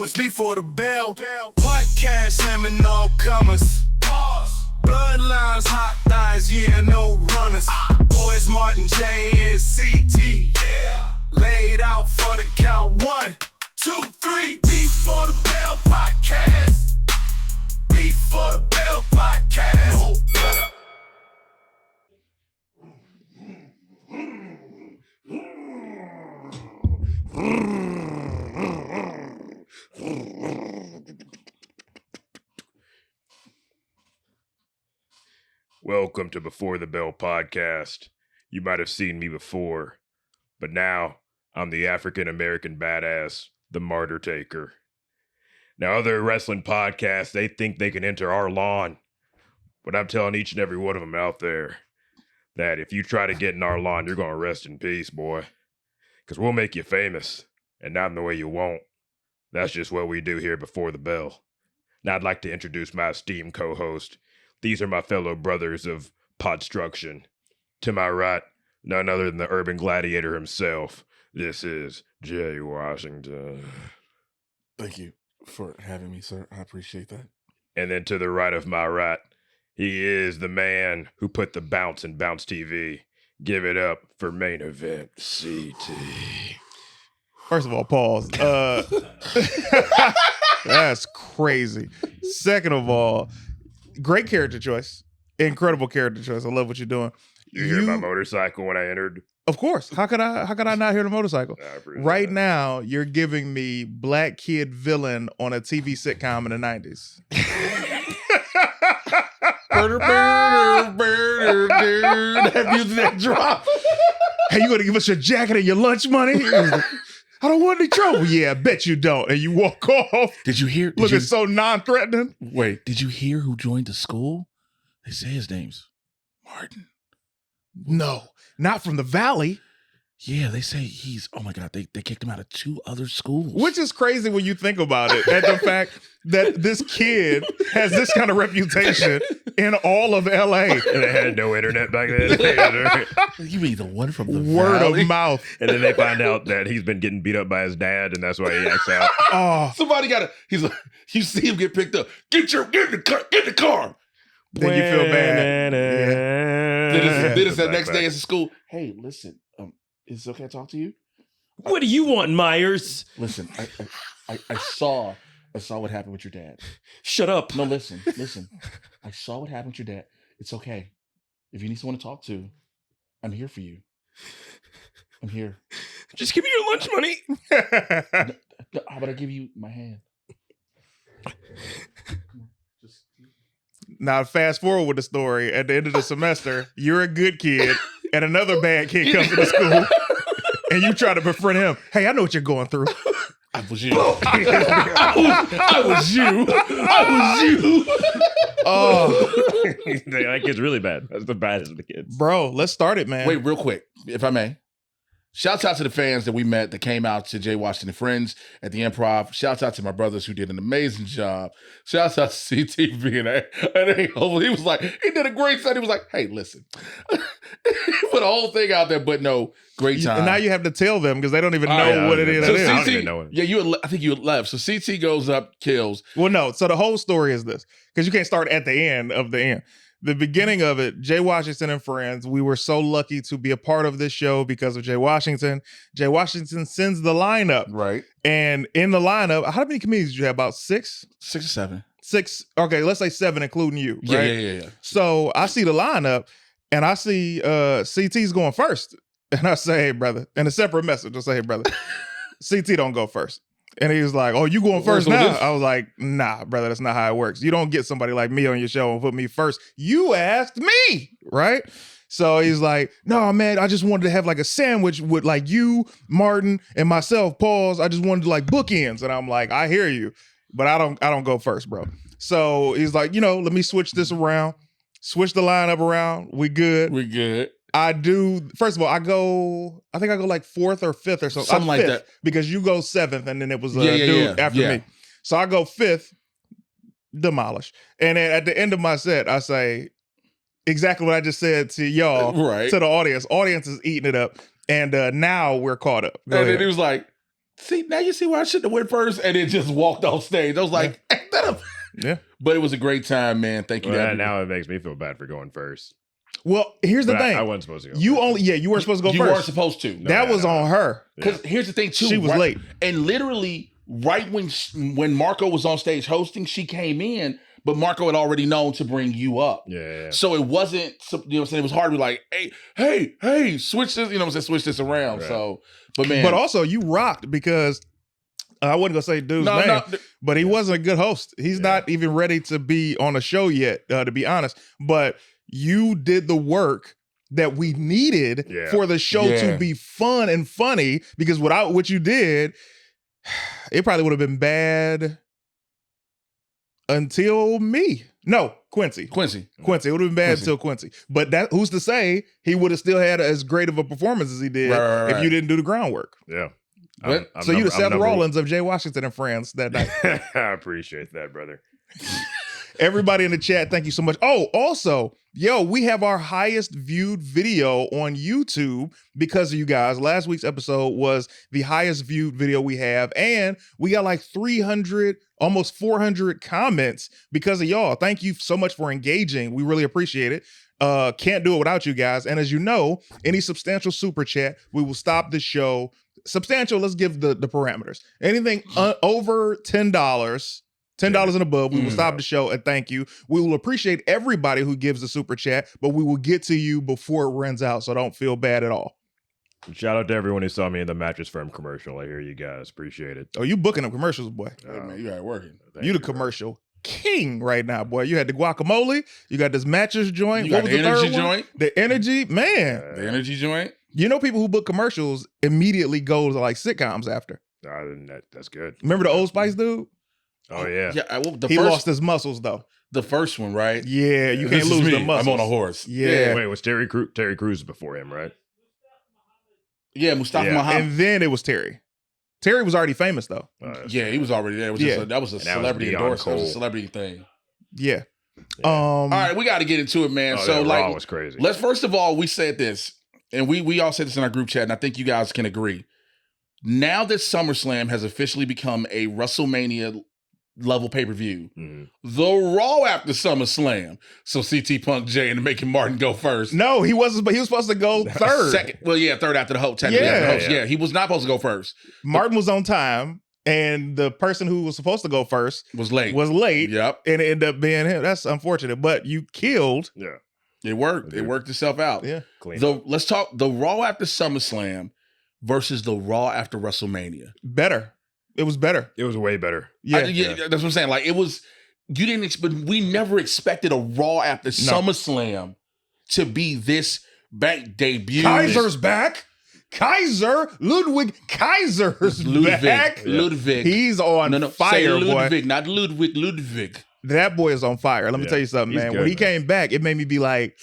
It's before the bell. Podcast slamming all comers. Bloodlines, hot thighs, yeah, no runners. Boys Martin, J, and CT. Laid out for the count. 1, 2, 3. Before the bell podcast. Before the bell podcast. Welcome to Before the Bell podcast. You might have seen me before, but now I'm the African-American badass, the Martyr Taker. Now, other wrestling podcasts, they think they can enter our lawn, but I'm telling each and every one of them out there that if you try to get in our lawn, you're going to rest in peace, boy, because we'll make you famous, and not in the way you won't. That's just what we do here Before the Bell. Now, I'd like to introduce my esteemed co-host. These are my fellow brothers of Podstruction. To my right, none other than the urban gladiator himself. This is Jay Washington. Thank you for having me, sir. I appreciate that. And then to the right of my right, he is the man who put the bounce in Bounce TV. Give it up for main event CT. First of all, pause. That's crazy. Second of all, great character choice. Incredible character choice. I love what you're doing. You hear my motorcycle when I entered? Of course. How could I not hear the motorcycle? Right now, you're giving me black kid villain on a TV sitcom in the 90s. That music that drop. Hey, you gonna give us your jacket and your lunch money? I don't want any trouble. Yeah, I bet you don't. And you walk off. Did you hear? Looking so non-threatening. Wait, did you hear who joined the school? They say his name's Martin. No, not from the Valley. Yeah, they say he's, oh my God, they kicked him out of 2 other schools. Which is crazy when you think about it. And the fact that this kid has this kind of reputation in all of LA. And they had no internet back then. You mean the one from the Word Valley? of mouth. And then they find out that he's been getting beat up by his dad, and that's why he acts out. Oh, Somebody he's like, you see him get picked up. Get in the car. then you feel bad. Then it's that next day at school. Hey, listen, is it okay to talk to you? What do you want, Myers? Listen, I saw what happened with your dad. Shut up. No, listen. I saw what happened with your dad. It's okay. If you need someone to talk to, I'm here for you. I'm here. Just give me your lunch money. How about I give you my hand? Now, fast forward with the story. At the end of the semester, you're a good kid, and another bad kid comes to the school, and you try to befriend him. Hey, I know what you're going through. I was you. I was you. Oh, That kid's really bad. That's the baddest of the kids. bro, let's start it, man. Wait, real quick, if I may. Shouts out to the fans that we met that came out to Jay Washington and Friends at the Improv. Shouts out to my brothers who did an amazing job. Shouts out to CT being there. And he was like, he did a great set. He was like, hey, listen. He put a whole thing out there, but no, great time. And now you have to tell them because they don't even know what it is. So I don't even know it. Yeah, I think you had left. So CT goes up, kills. Well, no. So the whole story is this, because you can't start at the end of the end. The beginning of it, Jay Washington and Friends, we were so lucky to be a part of this show because of Jay Washington. Jay Washington sends the lineup. Right. And in the lineup, how many comedians did you have? About 6? 6 or 7. 6. Okay, let's say 7, including you. Right? Yeah. So I see the lineup and I see CT's going first. And I say, hey, brother, in a separate message, I say, hey, brother, CT don't go first. And he was like, oh, you going first now? I was like, nah, brother, that's not how it works. You don't get somebody like me on your show and put me first. You asked me, right? So he's like, no, man, I just wanted to have like a sandwich with like you, Martin, and myself, pause. I just wanted to like bookends. And I'm like, I hear you, but I don't go first, bro. So he's like, let me switch this around, switch the lineup around. We good. I do. First of all, I think I go like 4th or 5th or something. Something like 5th, that. Because you go 7th and then it was a Yeah, dude after yeah. me. So I go 5th, demolish. And then at the end of my set, I say exactly what I just said to y'all, Right. to the audience. Audience is eating it up. And now we're caught up. Go And ahead. then he was like, see, now you see why I shouldn't have went first, and then just walked off stage. I was like, ain't that a... Yeah. But it was a great time, man. Thank you. Well, now it makes me feel bad for going first. Well, here's the But thing. I wasn't supposed to go. You first. only, you weren't supposed to go You first. weren't supposed to. That was on her. Because here's the thing, too. She was late. And literally, right when Marco was on stage hosting, she came in, but Marco had already known to bring you up. Yeah. So it wasn't, you know what I'm saying? It was hard to be like, hey, switch this, you know what I'm saying? Switch this around. Right. So, but man. But also, you rocked because I wasn't going to say dude's name, but he wasn't a good host. He's not even ready to be on a show yet, to be honest. But you did the work that we needed for the show to be fun and funny, because without what you did, it probably would have been bad until me. No, Quincy. It would have been bad until Quincy. But that who's to say he would have still had as great of a performance as he did if you didn't do the groundwork. Yeah. So you the Seth Rollins of Jay Washington and Friends that night. I appreciate that, brother. Everybody in the chat, thank you so much. Oh, also, we have our highest viewed video on YouTube because of you guys. Last week's episode was the highest viewed video we have, and we got like 300, almost 400 comments because of y'all. Thank you so much for engaging. We really appreciate it. Can't do it without you guys. And as you know, any substantial super chat, we will stop the show. Substantial, let's give the parameters. Anything over $10 and above, we will stop the show and thank you. We will appreciate everybody who gives the super chat, but we will get to you before it runs out, so don't feel bad at all. Shout out to everyone who saw me in the Mattress Firm commercial. I hear you guys. Appreciate it. Oh, you booking them commercials, boy. Hey, man, you got working. You the commercial king right now, boy. You had the guacamole. You got this mattress joint. You got the energy joint. The energy, man. The energy joint. You know, people who book commercials immediately go to like sitcoms after. That's good. Remember the Old Spice dude? Oh, yeah. He lost his muscles, though. The first one, right? Yeah, you can't lose the muscles. I'm on a horse. Yeah. Wait, was Terry Crews before him, right? Yeah, Mustafa Muhammad. And then it was Terry. Terry was already famous, though. He was already there. That was a celebrity endorsement. That was a celebrity thing. Yeah. All right, we got to get into it, man. So, Raw was crazy. Let's first of all, we said this, and we all said this in our group chat, and I think you guys can agree. Now that SummerSlam has officially become a WrestleMania level pay-per-view, the Raw after SummerSlam. So CT Punk Jay and making Martin go first. No, he wasn't, but he was supposed to go third. Second. Well, yeah, third after the host. Yeah, he was not supposed to go first. Martin was on time, and the person who was supposed to go first was late. Yep. And it ended up being him. That's unfortunate, but you killed. Yeah. It worked. It worked itself out. Yeah. Let's talk the Raw after SummerSlam versus the Raw after WrestleMania. Better. It was better. It was way better. Yeah, that's what I'm saying. Like, it was, you didn't expect, we never expected a Raw after SummerSlam to be this bank debut. Kaiser's back. Ludwig Kaiser's back. Ludwig. He's on fire, Ludwig, boy. not Ludwig. That boy is on fire. Let me tell you something, man. When he came back, it made me be like,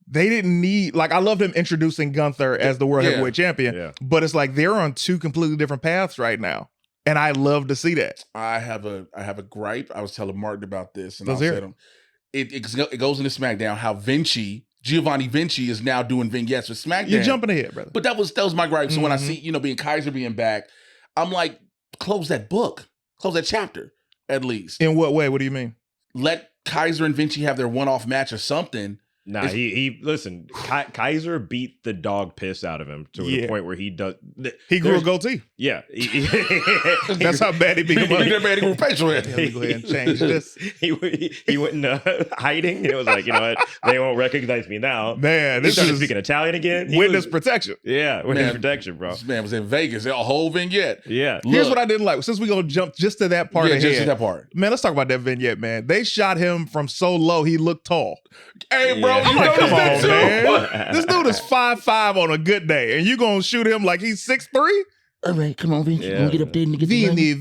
they didn't need, like, I loved him introducing Gunther as the World Heavyweight Champion, but it's like they're on two completely different paths right now. And I love to see that. I have a gripe. I was telling Martin about this, and Let's I hear said him. It goes into SmackDown how Giovanni Vinci is now doing vignettes with SmackDown. You're jumping ahead, brother. But that was my gripe. So when I see, being Kaiser being back, I'm like, close that book. Close that chapter, at least. In what way? What do you mean? Let Kaiser and Vinci have their one-off match or something. Nah, he listen, Kaiser beat the dog piss out of him to the point where he does. He grew a goatee. Yeah. That's how bad he beat him up. He grew a facial hair. Let me go ahead and change this. He went into hiding. It was like, you know what? They won't recognize me now. Man, he started speaking Italian again. Witness protection. Yeah, witness protection, bro. This man was in Vegas. A whole vignette. Yeah. Here's what I didn't like. Since we're going to jump just to that part ahead. Just to that part. Man, let's talk about that vignette, man. They shot him from so low, he looked tall. Hey, bro, I'm like, come on, man. This dude is 5'5" on a good day, and you gonna shoot him like he's 6'3"? All right, come on, Vinci. Yeah. Gonna get up there and get the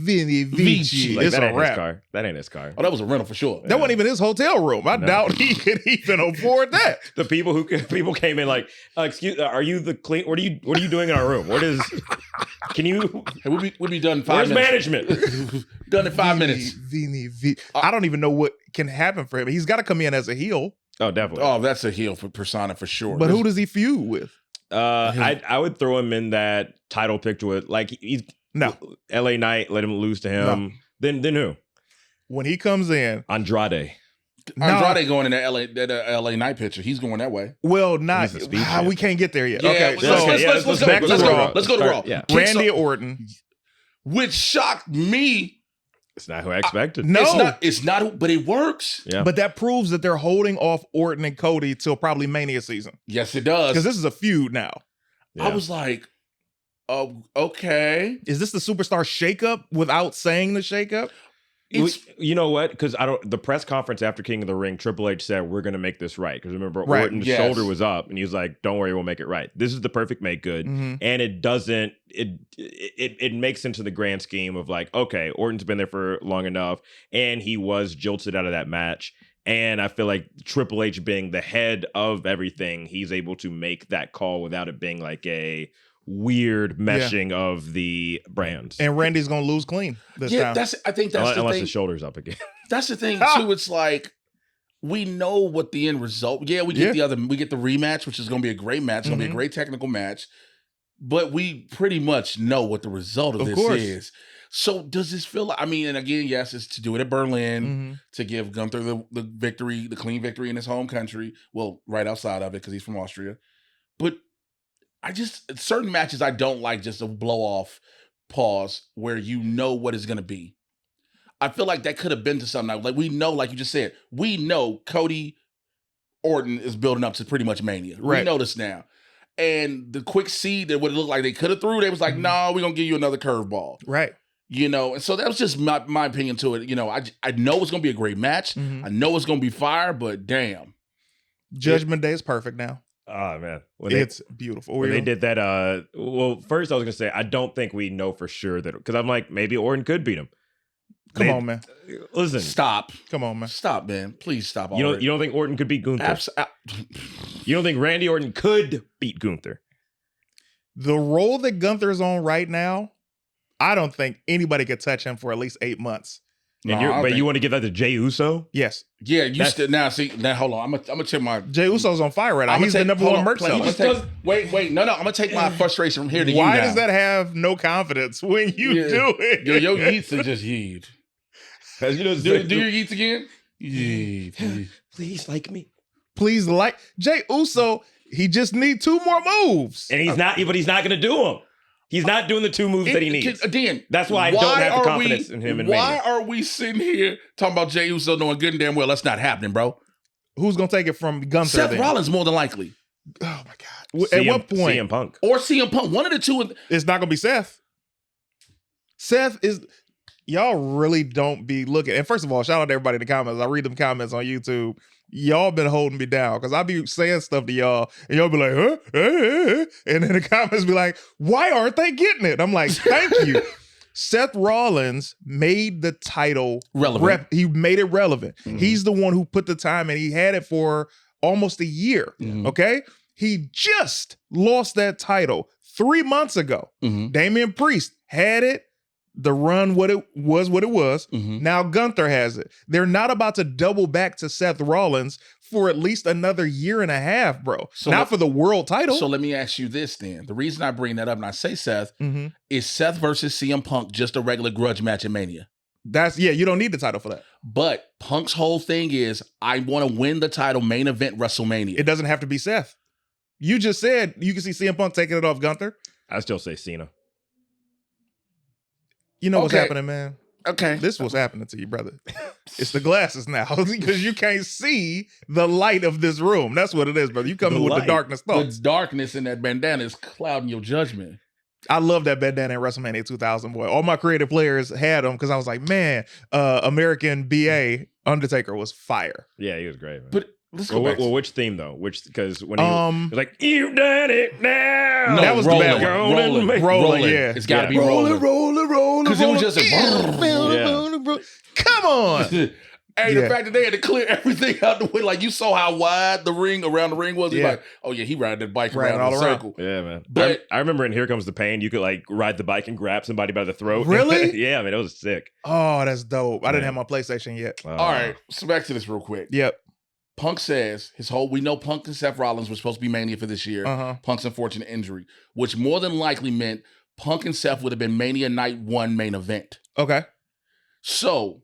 Vici. Like, It's that a ain't wrap. his car. That ain't his car. Oh, that was a rental for sure. That wasn't even his hotel room. I doubt he could even afford that. The people came in like, excuse, are you the clean? What are you doing in our room? What is? Can you? Hey, we'll be done in 5 Where's minutes. management? Done in 5 minutes. I don't even know what can happen for him. He's got to come in as a heel. Oh, definitely. Oh, that's a heel for persona for sure. But who does he feud with? I would throw him in that title picture with like he's No. LA Knight, let him lose to him. Then who? When he comes in, Andrade. Andrade going in that LA Knight picture. He's going that way. well, not He's a speed we champ. can't get there yet. Yeah, Okay, let's go to Raw. Yeah. Randy Orton. Which shocked me. It's not who I expected. No, It's not, but it works. Yeah. but that proves that they're holding off Orton and Cody till probably Mania season Yes, it does. because this is a feud now. I was like, oh, okay. Is this the superstar shakeup without saying the shakeup? You know what? Because the press conference after King of the Ring, Triple H said we're going to make this right. Because remember, Right, Orton's yes. shoulder was up, and he was like, "Don't worry, we'll make it right." This is the perfect make good, Mhm. and it doesn't. It makes into the grand scheme of like, okay, Orton's been there for long enough, and he was jilted out of that match. And I feel like Triple H being the head of everything, he's able to make that call without it being like a weird meshing of the brands. And Randy's gonna lose clean this Yeah, time. I think that's the Unless thing. the shoulder's up again. That's the thing too. It's like we know what the end result. Yeah, we get we get the rematch, which is going to be a great match. It's going to be a great technical match. But we pretty much know what the result of this course. is. So does this feel like? I mean, and again, yes, it's to do it at Berlin to give Gunther the victory, the clean victory in his home country. Well, right outside of it because he's from Austria. But I just certain matches I don't like just a blow off pause where you know what it's going to be. I feel like that could have been to something like we know, like you just said, we know Cody Orton is building up to pretty much Mania. Right. We know this now. And the quick seed that would look like they could have threw, they was like, no, we're going to give you another curveball. Right. You know, and so that was just my opinion to it. You know, I know it's going to be a great match. I know it's going to be fire, but damn. Judgment Day is perfect now. Oh man, It's beautiful. When they did that, well, first I was gonna say I don't think we know for sure that because I'm like maybe Orton could beat him. Come on, man. Listen, Stop. Come on, man. Stop, man. Please stop. you don't think Orton could beat Gunther? You don't think Randy Orton could beat Gunther? The role that Gunther's on right now, I don't think anybody could touch him for at least 8 months. But you want to give that to Jey Uso? Yes. Yeah, you still now see now. Hold on, I'm gonna check my. Jey Uso's on fire right now. He's the number one merch seller. Wait, no, I'm gonna take my frustration from here to you. Why now. does that have no confidence when you do it? Your yeets are just yeet. You know, Do your yeets again? Yeet. please like me. Please like Jey Uso. He just need 2 more moves. And he's not, but he's not going to do them. He's not doing the 2 moves that he needs. Again, that's why I don't have the confidence in him. Why are we sitting here talking about Jey Uso knowing good and damn well that's not happening, bro? Who's gonna take it from Gunther? Seth Rollins more than likely. Oh my god! At what point? CM Punk or CM Punk? One of the two. It's not gonna be Seth. Seth is. Y'all really don't be looking. And first of all, shout out to everybody in the comments. I read them comments on YouTube. Y'all been holding me down because I be saying stuff to y'all and y'all be like, huh? And then the comments be like, why aren't they getting it? I'm like, thank you. Seth Rollins made the title relevant. He made it relevant. He's the one who put the time and he had it for almost a year. Okay. He just lost that title 3 months ago. Damian Priest had it. The run what it was. Now Gunther has it. They're not about to double back to Seth Rollins for at least another year and a half, bro. So not for the world title. So let me ask you this then. The reason I bring that up and I say Seth is Seth versus CM Punk just a regular grudge match at Mania. You don't need the title for that. But Punk's whole thing is I want to win the title main event WrestleMania. It doesn't have to be Seth. You just said you can see CM Punk taking it off Gunther. I still say Cena. You know what's happening, man? Okay. This is what's happening to you, brother. It's the glasses now because you can't see the light of this room. That's what it is, brother. You coming with the darkness thoughts. The darkness in that bandana is clouding your judgment. I love that bandana in WrestleMania 2000, boy. All my creative players had them because I was like, man, American BA Undertaker was fire. Yeah, he was great, man. But let's go back. Well, which theme though? Because when he was like, "You've done it now." No, that was rolling, the bad one. Rolling, yeah. It's got to be rolling. Because it was just a Come on. Hey, the fact that they had to clear everything out the way, like you saw how wide the ring around the ring was. You're like, oh yeah, he ride that bike around in a circle. Yeah, man. But I remember in Here Comes the Pain, you could like ride the bike and grab somebody by the throat. Really? Yeah, man, it was sick. Oh, that's dope. I didn't have my PlayStation yet. all right, so back to this real quick. Yep. Punk says we know Punk and Seth Rollins were supposed to be Mania for this year. Punk's unfortunate injury, which more than likely meant Punk and Seth would have been Mania Night 1 main event. Okay. So,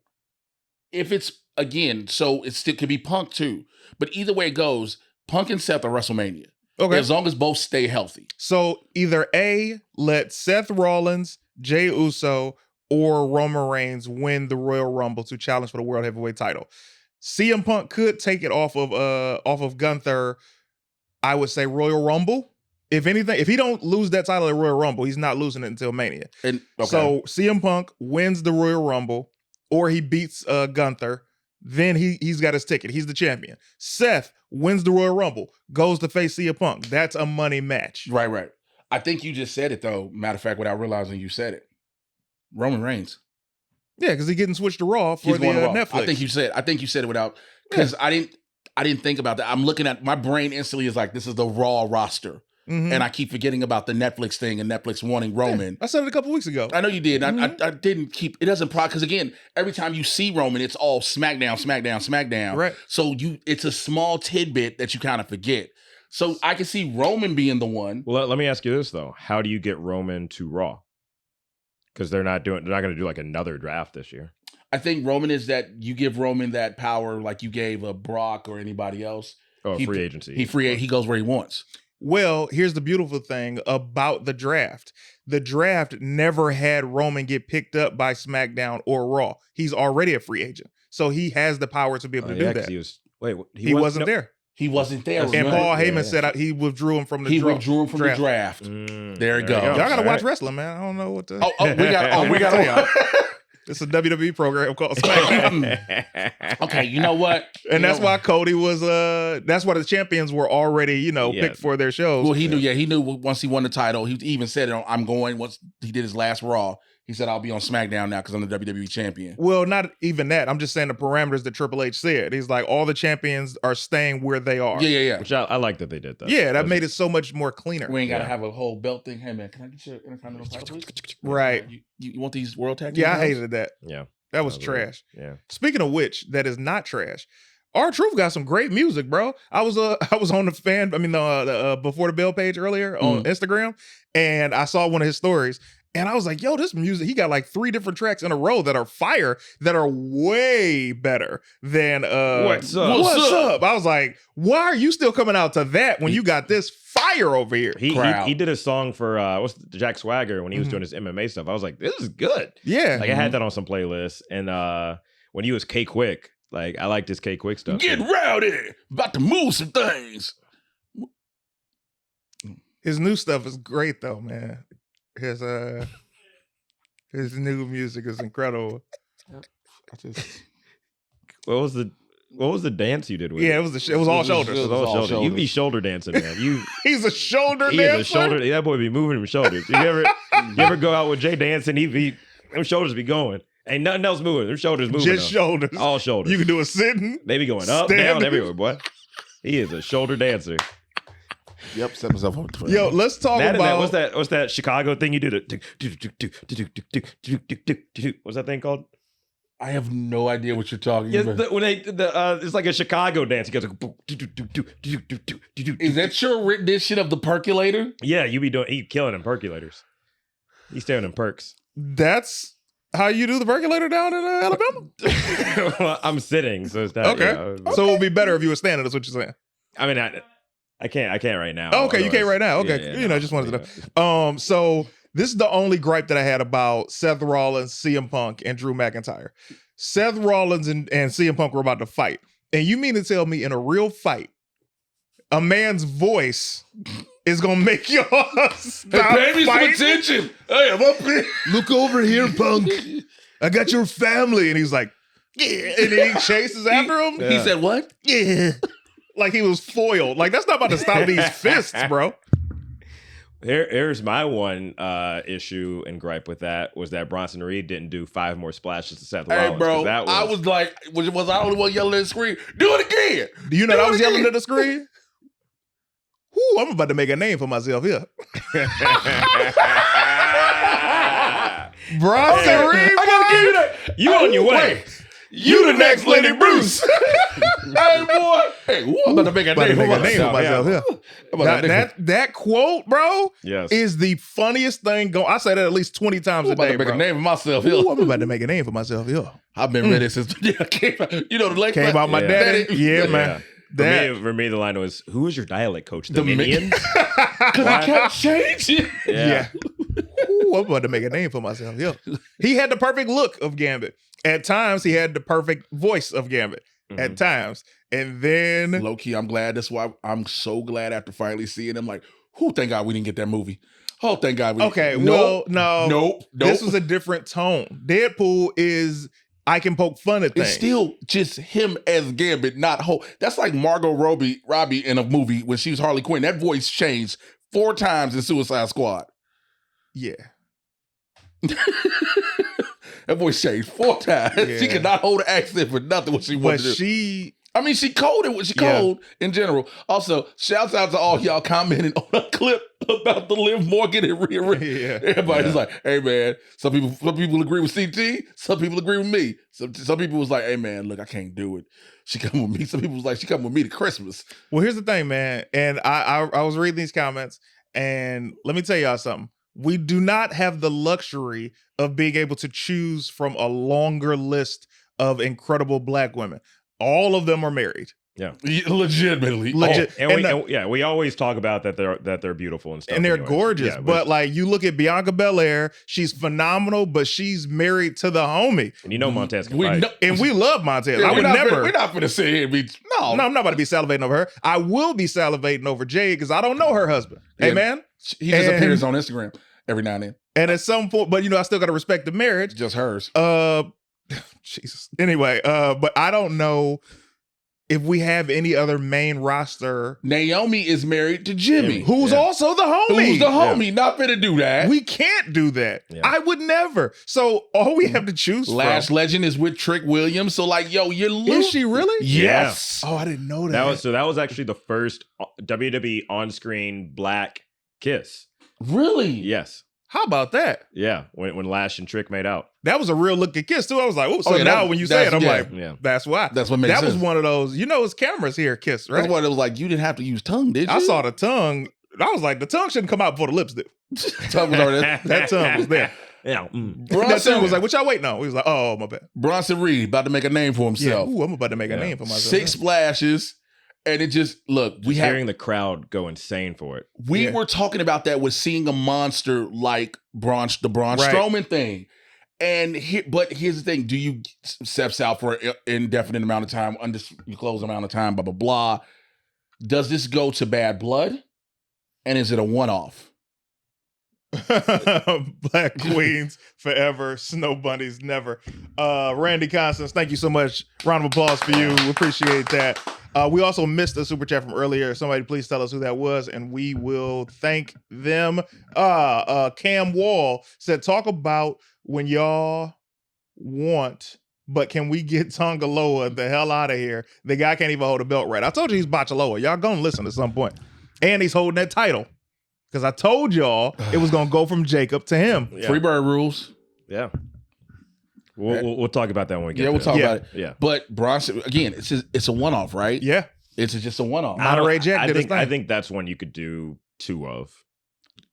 if it's, again, so it still could be Punk too. But either way it goes, Punk and Seth are WrestleMania. Okay. As long as both stay healthy. So either A, let Seth Rollins, Jey Uso, or Roman Reigns win the Royal Rumble to challenge for the World Heavyweight title. CM Punk could take it off of Gunther, I would say Royal Rumble. If anything, if he don't lose that title at Royal Rumble, he's not losing it until Mania. And So CM Punk wins the Royal Rumble, or he beats Gunther. Then he's got his ticket. He's the champion. Seth wins the Royal Rumble, goes to face CM Punk. That's a money match. Right. I think you just said it, though. Matter of fact, without realizing you said it. Roman Reigns. Yeah, because he's getting switched to Raw for He's the going to Raw. Netflix. I think you said it without, because I didn't think about that. I'm looking at, my brain instantly is like, this is the Raw roster. Mhm. And I keep forgetting about the Netflix thing and Netflix wanting Roman. I said it a couple weeks ago. I know you did. I didn't keep, it doesn't because again, every time you see Roman, it's all SmackDown. Right. So it's a small tidbit that you kind of forget. So I can see Roman being the one. Well, let me ask you this though: how do you get Roman to Raw? Because they're not going to do like another draft this year. I think Roman is that you give Roman that power like you gave a Brock or anybody else. Oh, free agency. He goes where he wants. Well, here's the beautiful thing about the draft. The draft never had Roman get picked up by SmackDown or Raw. He's already a free agent. So he has the power to be able to do that. He wasn't there. He wasn't there. And Paul Heyman said he withdrew him from the draft. He withdrew him from the draft. There you go. Y'all got to watch wrestling, man. I don't know what to... we got It's a WWE program called SmackDown. Okay, you know what? And that's why Cody was that's why the champions were already, picked for their shows. Well, he knew once he won the title, he even said it on I'm going once he did his last Raw. He said, I'll be on SmackDown now because I'm the WWE champion. Well, not even that. I'm just saying the parameters that Triple H said. He's like, all the champions are staying where they are. Yeah. Which I like that they did that. Yeah, that made it so much more cleaner. We ain't got to have a whole belt thing. Hey, man, can I get your Intercontinental title, please? Right. You want these World Tag Team Yeah, I belts? hated that. Yeah. That was trash. Yeah. Speaking of which, that is not trash. R-Truth got some great music, bro. I was on the Before the Bell page earlier on Instagram, and I saw one of his stories. And I was like, yo, this music, he got like 3 different tracks in a row that are fire, that are way better than What's Up? What's Up? I was like, why are you still coming out to that when you got this fire over here? He did a song for Jack Swagger when he was doing his MMA stuff. I was like, this is good. Yeah. Like I had that on some playlists. And when he was K Quick, like I liked his K Quick stuff. Get rowdy. About to move some things. His new stuff is great though, man. His new music is incredible. What was the dance you did with? Yeah, it was all shoulders. It was all shoulders. You be shoulder dancing, man. He's a shoulder He dancer. is a shoulder. That boy be moving them shoulders. You ever go out with Jay dancing? Them shoulders be going. Ain't nothing else moving. Them shoulders moving. Just shoulders. All shoulders. You can do a sitting. They be going up, standing. down, everywhere, boy. He is a shoulder dancer. Yep, set myself up for Yo, let's talk about what's that Chicago thing you do? What's that thing called? I have no idea what you're talking about. It's like a Chicago dance. You guys go. Is that your rendition of the percolator? Yeah, he killing them percolators. He's staring them perks. That's how you do the percolator down in Alabama? Well, I'm sitting, so it's that. Okay. So it would be better if you were standing, that's what you're saying. I mean, I can't right now. Oh, okay, you can't right now. Okay. Yeah, I just wanted to know. So this is the only gripe that I had about Seth Rollins, CM Punk, and Drew McIntyre. Seth Rollins and CM Punk were about to fight. And you mean to tell me in a real fight, a man's voice is gonna make y'all stop Pay me some fighting? attention. Hey, I'm up here. Look over here, Punk. I got your family. And he's like, yeah. And then he chases after him. He said what? Yeah. Like he was foiled. Like that's not about to stop these fists, bro. Here's my one issue and gripe with that was that Bronson Reed didn't do 5 more splashes to Seth Rollins. Hey, bro, I was like, was I the only one yelling at the screen? Do it again. Do you know I was yelling at the screen? Whoo, I'm about to make a name for myself here. Bronson Reed, I gotta give you that. You on your way. You the next Lenny Bruce. Hey, boy. Hey, woo, I'm about to make a name for myself. Yeah. That quote, bro, Yes. is the funniest thing going. I say that at least 20 times I'm a about day, to make bro. a name for myself. Ooh, I'm about to make a name for myself. Yeah. I've been ready since came out. You know the late Came out my Yeah. daddy. Yeah, Yeah. man. That For me, the line was, "Who is your dialect coach? The The Mi- Minions?" because I kept changing. yeah. Ooh, I'm about to make a name for myself. Yeah. He had the perfect look of Gambit. At times, he had the perfect voice of Gambit. At times. And then Low key, I'm glad. That's why I'm so glad after finally seeing him. Like, thank God we didn't get that movie. Oh, thank God we okay, Nope. well, no. Nope. This was a different tone. Deadpool is I can poke fun at things. It's still just him as Gambit, not whole. That's like Margot Robbie in a movie when she was Harley Quinn. That voice changed 4 times in Suicide Squad. Yeah. That voice changed 4 times. Yeah. She could not hold an accent for nothing when she But wanted to do. she She cold it. She cold in general. Also, shouts out to all y'all commenting on a clip about the Liv Morgan and Rhea Ripley. Yeah. Everybody's like, "Hey man," some people agree with CT. Some people agree with me. Some people was like, "Hey man, look, I can't do it. She come with me." Some people was like, "She come with me to Christmas." Well, here's the thing, man. And I was reading these comments, and let me tell y'all something. We do not have the luxury of being able to choose from a longer list of incredible black women. All of them are married. Yeah, legitimately. Legit. And we always talk about that they're beautiful and stuff. And they're anyways. gorgeous. Yeah, but like you look at Bianca Belair, she's phenomenal, but she's married to the homie. and you know Montez can We fight. know- And we love Montez. Yeah, I would never. We're not gonna sit here and be no. No, I'm not about to be salivating over her. I will be salivating over Jade because I don't know her husband. Yeah. Hey, man. He just And- appears on Instagram every now and then. And at some point, but I still got to respect the marriage. Just hers. Jesus. Anyway, but I don't know if we have any other main roster Naomi is married to Jimmy, who's also the homie. who's the homie. Not finna do that. We can't do that. Yeah. I would never. So all we have to choose Last from. Legend is with Trick Williams. So like, yo, you're Is losing. she really? Yes. Oh, I didn't know that. That was actually the first WWE on-screen black kiss. Really? Yes. How about that? Yeah. When Lash and Trick made out. That was a real looking kiss too. I was like, oh, so yeah, now that- when you say it, that's- I'm yeah. like, Yeah. that's why. That's what makes That sense. was one of those, it's cameras here kiss, right? That's why it was like, you didn't have to use tongue, did you? I saw the tongue. I was like, the tongue shouldn't come out before the lips did. tongue was already That tongue was there. Yeah. That tongue was like, what y'all waiting on? He was like, oh, my bad. Bronson Reed about to make a name for Yeah. himself. Ooh, I'm about to make a name for myself. 6 splashes. And it just, look, we Hearing the crowd go insane for it. We were talking about that with seeing a monster like the Braun Right. Strowman thing. And but here's the thing: do you steps out for an indefinite amount of time, undisclosed amount of time, blah blah blah? Does this go to Bad Blood, and is it a one-off? Black Queens forever, Snow Bunnies never. Randy Constance, thank you so much. Round of applause for you. We appreciate that. We also missed a super chat from earlier. Somebody please tell us who that was, and we will thank them. Cam Wall said, talk about when y'all want, but can we get Tongaloa the hell out of here? The guy can't even hold a belt right. I told you he's Bachaloa. Y'all gonna listen at some point. And he's holding that title. Because I told y'all it was going to go from Jacob to him. Yeah. Freebird rules. Yeah. We'll talk about that when we get Yeah, we'll there. talk Yeah. about it. Yeah. But Bronson, again, it's a one-off, right? Yeah. It's just a one-off. Monterey Jack did his thing. I think that's one you could do 2 of.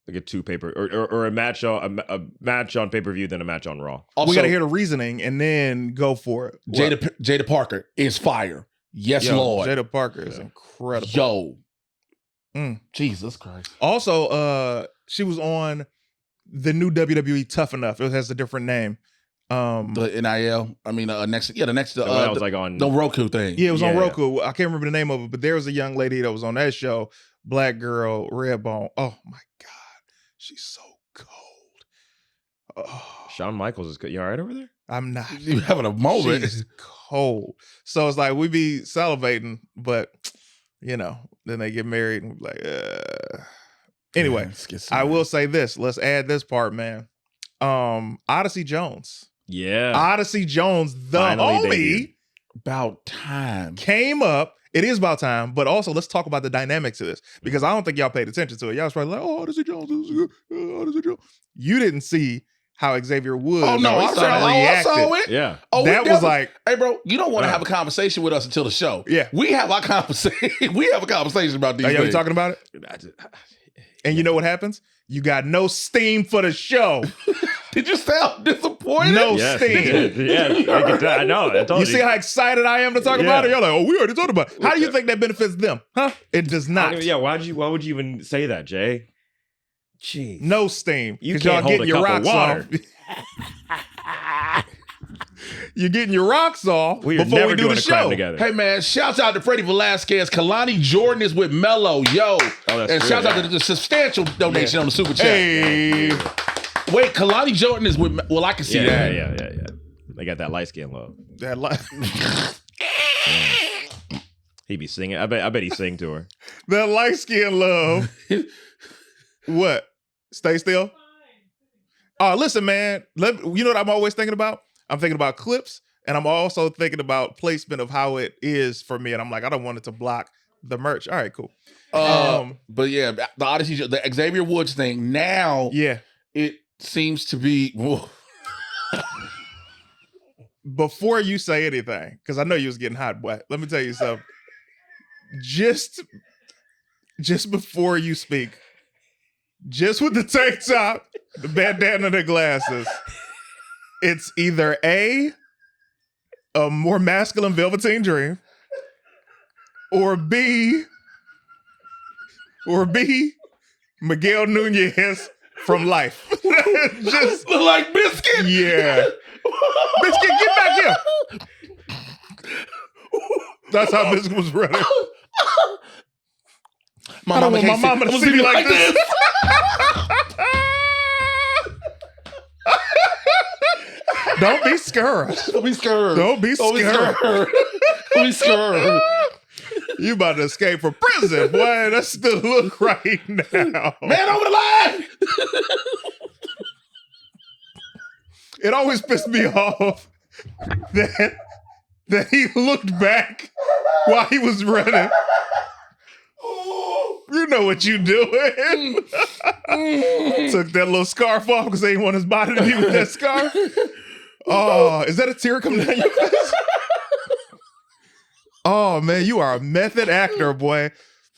Like a 2 paper or a match on a match on pay-per-view, then a match on Raw. Also, We got to hear the reasoning and then go for it. Jada Parker is fire. Yes, Yo, Lord. Jada Parker is incredible. Yo. Mm. Jesus Christ. Also, she was on the new WWE Tough Enough. It has a different name. The NIL. I mean, the next So that was like on the Roku thing. Yeah, it was on Yeah. Roku. I can't remember the name of it, but there was a young lady that was on that show. Black girl, Redbone. Oh my God. She's so cold. Oh, Shawn Michaels is good. You all right over there? I'm not. You having a moment. She's cold. So it's like we be salivating, but then they get married and we're like, Anyway, Let's get I some- will say this. Let's add this part, man. Odyssey Jones. Yeah. Odyssey Jones, the Finally homie, debuted. About time. came up. It is about time, but also let's talk about the dynamics of this because I don't think y'all paid attention to it. Y'all was probably like, oh, Odyssey Jones. Odyssey Jones. You didn't see how Xavier Woods. Oh no, I saw it. Yeah. Oh, that was like, hey, bro, you don't want to have a conversation with us until the show. Yeah. We have our conversation. We have a conversation about these are you things. talking about it? And you know what happens? You got no steam for the show. Did you sound disappointed? No Yes, steam. it did. Yeah, I can tell. I know. I told You see how excited I am to talk about it? You're like, oh, we already talked about it. How do you think that benefits them? Huh? It does not. Yeah, why would you even say that, Jay? Jeez. No steam. You 'Cause can't y'all hold getting a your cup of rocks water. off. You're getting your rocks off We are before never we do doing the a crime show. together. Hey man, shouts out to Freddie Velasquez. Kalani Jordan is with Mello, yo. that's And good, shouts out yeah. to the substantial donation on the super chat. Hey. Wait, Kalani Jordan is with. Well, I can see that. Yeah. They got that light skin love. That He be singing. I bet he sing to her. that light skin love. What? Stay still? Oh, listen, man. You know what I'm always thinking about? I'm thinking about clips, and I'm also thinking about placement of how it is for me. And I'm like, I don't want it to block the merch. All right, cool. But yeah, the Odyssey, the Xavier Woods thing. Now, Yeah. it seems to be. Before you say anything, because I know you was getting hot, boy. Let me tell you something. Just before you speak, just with the tank top, the bandana, and the glasses, it's either A more masculine Velveteen Dream, or B Miguel Nunez from Life. Just like Biscuit. yeah. Biscuit, get back here. That's how Biscuit was running. My mama my mama to see me like this. Don't be scared. Don't be scared. Don't be scared. Don't be scared. You about to escape from prison, boy. That's the look right now. Man over the line. It always pissed me off that he looked back while he was running. You know what you doing. Took that little scarf off because they didn't want his body to be with that scarf. Oh, is that a tear coming down your face? Oh, man, you are a method actor, boy.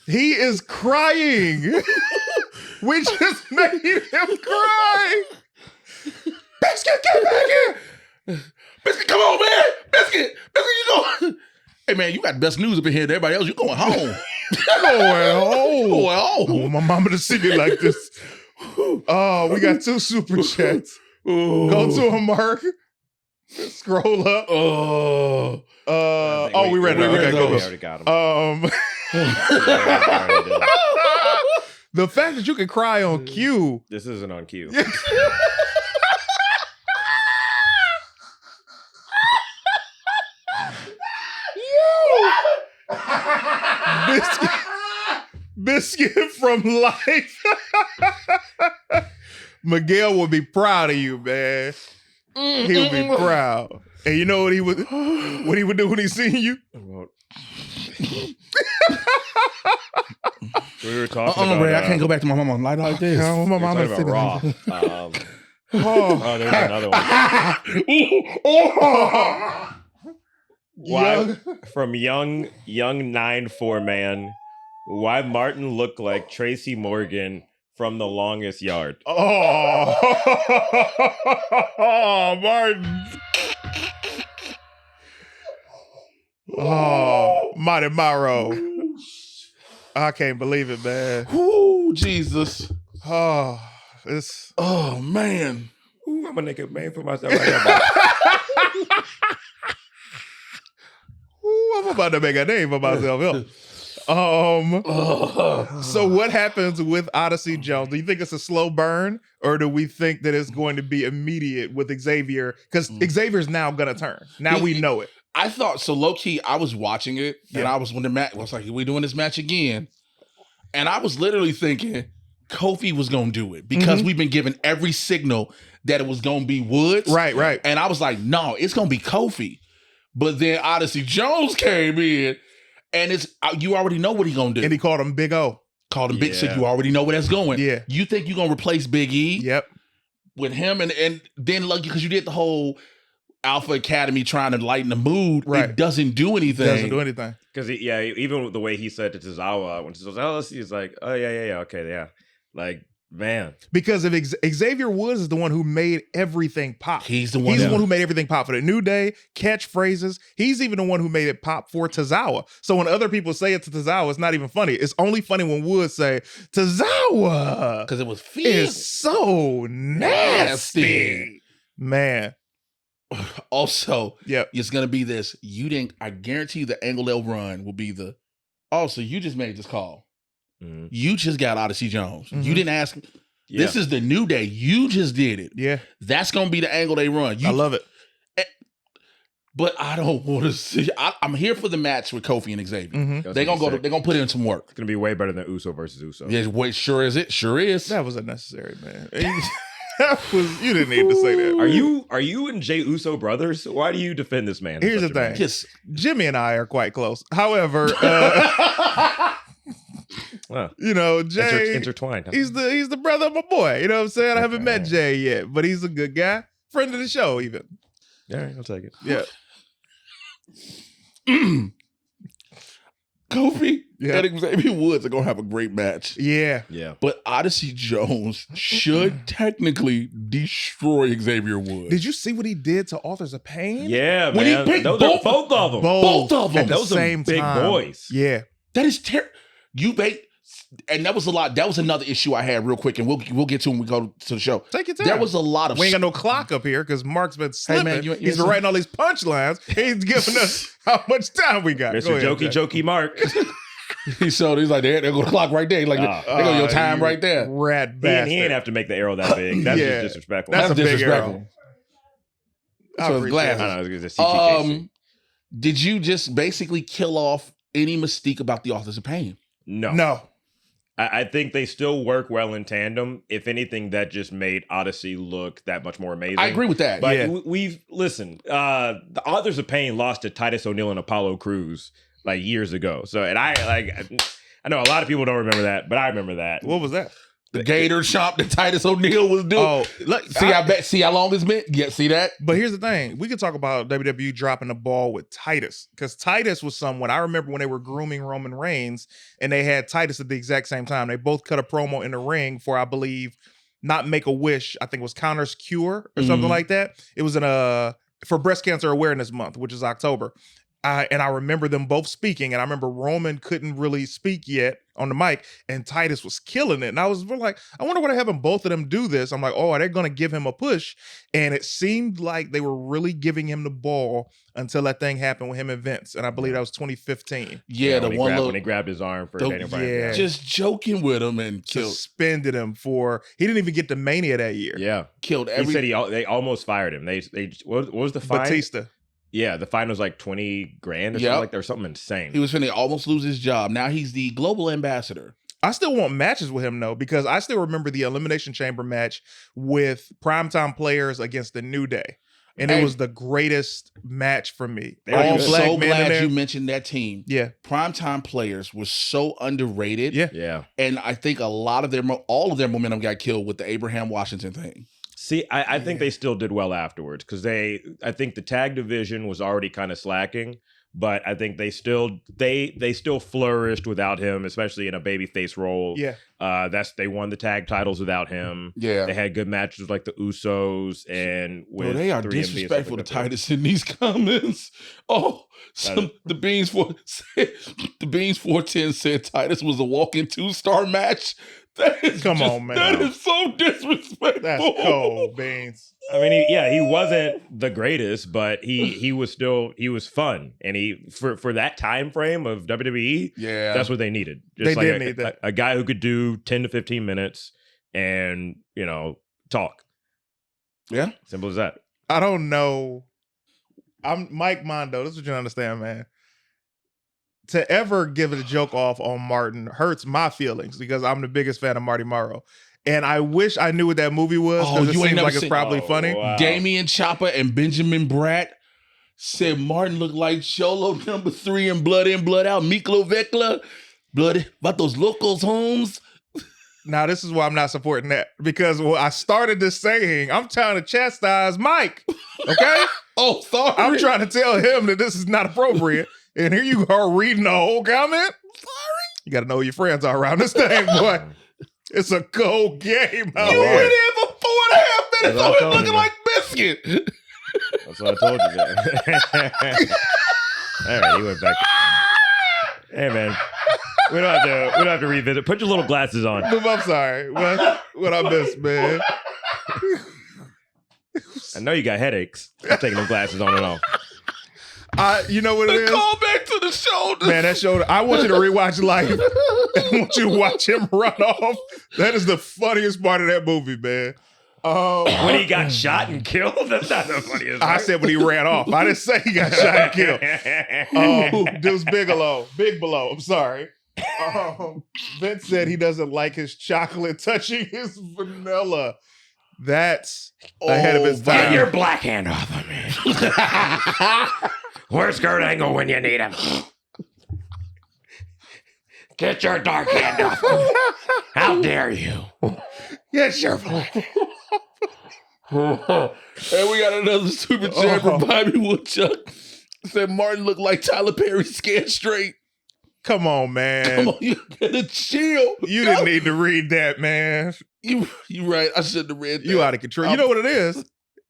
He is crying. We just made him cry. Biscuit, get back here. Biscuit, come on, man. Biscuit, you going? Hey, man, you got the best news up in here than everybody else. You going home. Going home. Going home. Oh, my mama to see me like this. Oh, we got 2 super chats. Go to him, Mark. Scroll up. We read it. Okay, We cool. already got him. The fact that you can cry on cue. This isn't on cue. Biscuit from Life. Miguel would be proud of you, man. He would be proud. And you know what he would do when he seen you? We were talking about. Ray, I can't go back to my mama like this. Oh, my We were mama talking about sitting Raw. Oh, There's another one. Why from young 9'4" man? Why Martin looked like Tracy Morgan from The Longest Yard? oh, Martin. Oh, Marty Morrow. I can't believe it, man. Ooh, Jesus. Oh, it's Oh, man. Ooh, I'm gonna make a name for myself right now. Ooh, I'm about to make a name for myself. Yo. So what happens with Odyssey Jones? Do you think it's a slow burn, or do we think that it's going to be immediate with Xavier? Because Xavier's now gonna turn. Now we know it. I thought so low key. I was watching it, and I was when the match. I was like, "Are we doing this match again?" And I was literally thinking Kofi was gonna do it because we've been given every signal that it was gonna be Woods. Right. And I was like, "No, it's gonna be Kofi." But then Odyssey Jones came in, and it's you already know what he's gonna do. And he called him Big O. Called him Big. So Yeah. you already know where that's going. Yeah. You think you're gonna replace Big E? Yep. with him and then like because you did the whole Alpha Academy trying to lighten the mood, Right. it doesn't do anything. Doesn't do anything. Because even the way he said to Tozawa when Tozawa, he's like, oh yeah, okay, yeah, like man, Because if Xavier Woods is the one who made everything pop. He's the one. He's the one who made everything pop for the New Day, catchphrases. He's even the one who made it pop for Tozawa. So when other people say it to Tozawa, it's not even funny. It's only funny when Woods say, Tozawa because it was is so nasty. Man. Also, Yep. it's gonna be this. I guarantee you the angle they'll run will be the. Oh, so you just made this call. Mhm. You just got Odyssey Jones. Mhm. You didn't ask. Yeah. This is the New Day. You just did it. Yeah. That's gonna be the angle they run. I love it. But I don't want to see. I'm here for the match with Kofi and Xavier. Mhm. That's They're what gonna he go. They're gonna put in some work. It's gonna be way better than Uso versus Uso. Yeah, wait, sure is it? Sure is. That was unnecessary, man. You didn't need to say that. Are you and Jey Uso brothers? Why do you defend this man? in Here's such the a manner? thing. Yes. Jimmy and I are quite close. However, Wow. you know, Jay, Intertwined. Huh? he's the brother of my boy. You know what I'm saying? I haven't met Jay yet, but he's a good guy. Friend of the show, even. All right, I'll take it. Yeah. Kofi Yeah. and Xavier Woods are gonna have a great match. Yeah. Yeah. But Odyssey Jones should technically destroy Xavier Woods. Did you see what he did to Authors of Pain? Yeah, When he man. picked Those are both- both of them. Both of them. At the Those are same big time. boys. Yeah. That is terrible. You bait, and that was a lot. That was another issue I had real quick, and we'll get to when we go to the show. Take your time. There was a lot of. We ain't got no clock up here because Mark's been slipping. man, you He's been writing all these punchlines. He's giving us how much time we got. Go Mr. ahead, Jokey Jay. Jokey Mark. He's like, there go the clock right there. He's like, there go your time you right there. Rat He bastard. ain't have to make the arrow that big. That's Yeah. just disrespectful. That's a big disrespectful. arrow. So I it's appreciate glasses. I it. don't know. It's a CTKC. Did you just basically kill off any mystique about the Authors of Pain? No. No. I think they still work well in tandem. If anything, that just made Odyssey look that much more amazing. I agree with that. But Yeah. we've listened. The Authors of Pain lost to Titus O'Neil and Apollo Crews like years ago. So, and I know a lot of people don't remember that, but I remember that. What was that? The Gator chomp that Titus O'Neil was doing. Oh, look. See how long it's been? Yeah, see that? But here's the thing. We could talk about WWE dropping the ball with Titus. Because Titus was someone, I remember when they were grooming Roman Reigns and they had Titus at the exact same time. They both cut a promo in the ring for, I believe, not Make-A-Wish. I think it was Connor's Cure or something like that. It was for Breast Cancer Awareness Month, which is October. And I remember them both speaking, and I remember Roman couldn't really speak yet on the mic, and Titus was killing it. And I was like, I wonder why they're having both of them do this. I'm like, oh, are they going to give him a push? And it seemed like they were really giving him the ball until that thing happened with him and Vince. And I believe that was 2015. Yeah, the one when he grabbed his arm for Daniel Bryan. yeah. just joking with him and killed Suspended him he didn't even get the Mania that year. Yeah. killed He every. said they almost fired him. They what was the fine? Batista. Yeah, the fine was like 20 grand or something like that, or something insane. He was finna almost lose his job. Now he's the global ambassador. I still want matches with him though, because I still remember the Elimination Chamber match with primetime players against the New Day. And Hey. it was the greatest match for me. They were I'm good. black so men in glad there. you mentioned that team. Yeah. Primetime players were so underrated. Yeah. Yeah. And I think all of their momentum got killed with the Abraham Washington thing. See, I think they still did well afterwards because I think the tag division was already kind of slacking, but I think they still flourished without him, especially in a babyface role. Yeah. They won the tag titles without him. Yeah. They had good matches with like the Usos and with Well, they are 3MB and stuff disrespectful to like that. Titus in these comments. Oh, the Beans 410 said Titus was a walking 2-star match. That is Come on, man. That is so disrespectful. That's cold, Beans. I mean, he wasn't the greatest, but he was fun, and for that time frame of WWE, Yeah, that's what they needed. They Just did need that. a guy who could do 10 to 15 minutes and talk. Yeah. Simple as that. I don't know. I'm Mike Mondo. This is what you understand, man. To ever give it a joke off on Martin hurts my feelings because I'm the biggest fan of Marty Morrow. And I wish I knew what that movie was because it you ain't seems never like it's seen- probably funny. Wow. Damian Chopper and Benjamin Bratt said Martin looked like Cholo #3 in Blood In, Blood Out. Miklo Vekla. Blood about those locals homes. Now, this is why I'm not supporting that. Because I started this saying, I'm trying to chastise Mike. Okay? Oh, sorry. I'm trying to tell him that this is not appropriate. And here you are reading the whole comment. Sorry. You got to know who your friends are around this thing, boy. It's a cold game out You here. went in for 4.5 minutes on him looking like biscuit. That's what I told you, man. All right, he went back. Hey, man. We don't have to revisit. Put your little glasses on. I'm sorry. What I missed, man? I know you got headaches. I'm taking them glasses on and off. You know what it is? Call back to the shoulder. Man, that shoulder. I want you to rewatch Life. I want you to watch him run off. That is the funniest part of that movie, man. When he got shot and killed? That's not the funniest I part. said when he ran off. I didn't say he got shot and killed. Deuce Bigelow. Big Below. I'm sorry. Vince said he doesn't like his chocolate touching his vanilla. That's ahead of his time. Get your black hand off of me. Where's Kurt Angle when you need him? Get your dark hand off of me. How dare you? Get your black hand. And we got another super chat from Bobby Woodchuck. Said Martin looked like Tyler Perry scared straight. Come on, man. Come on, you better chill. You didn't need to read that, man. You right. I shouldn't have read that. You out of control. You know what it is?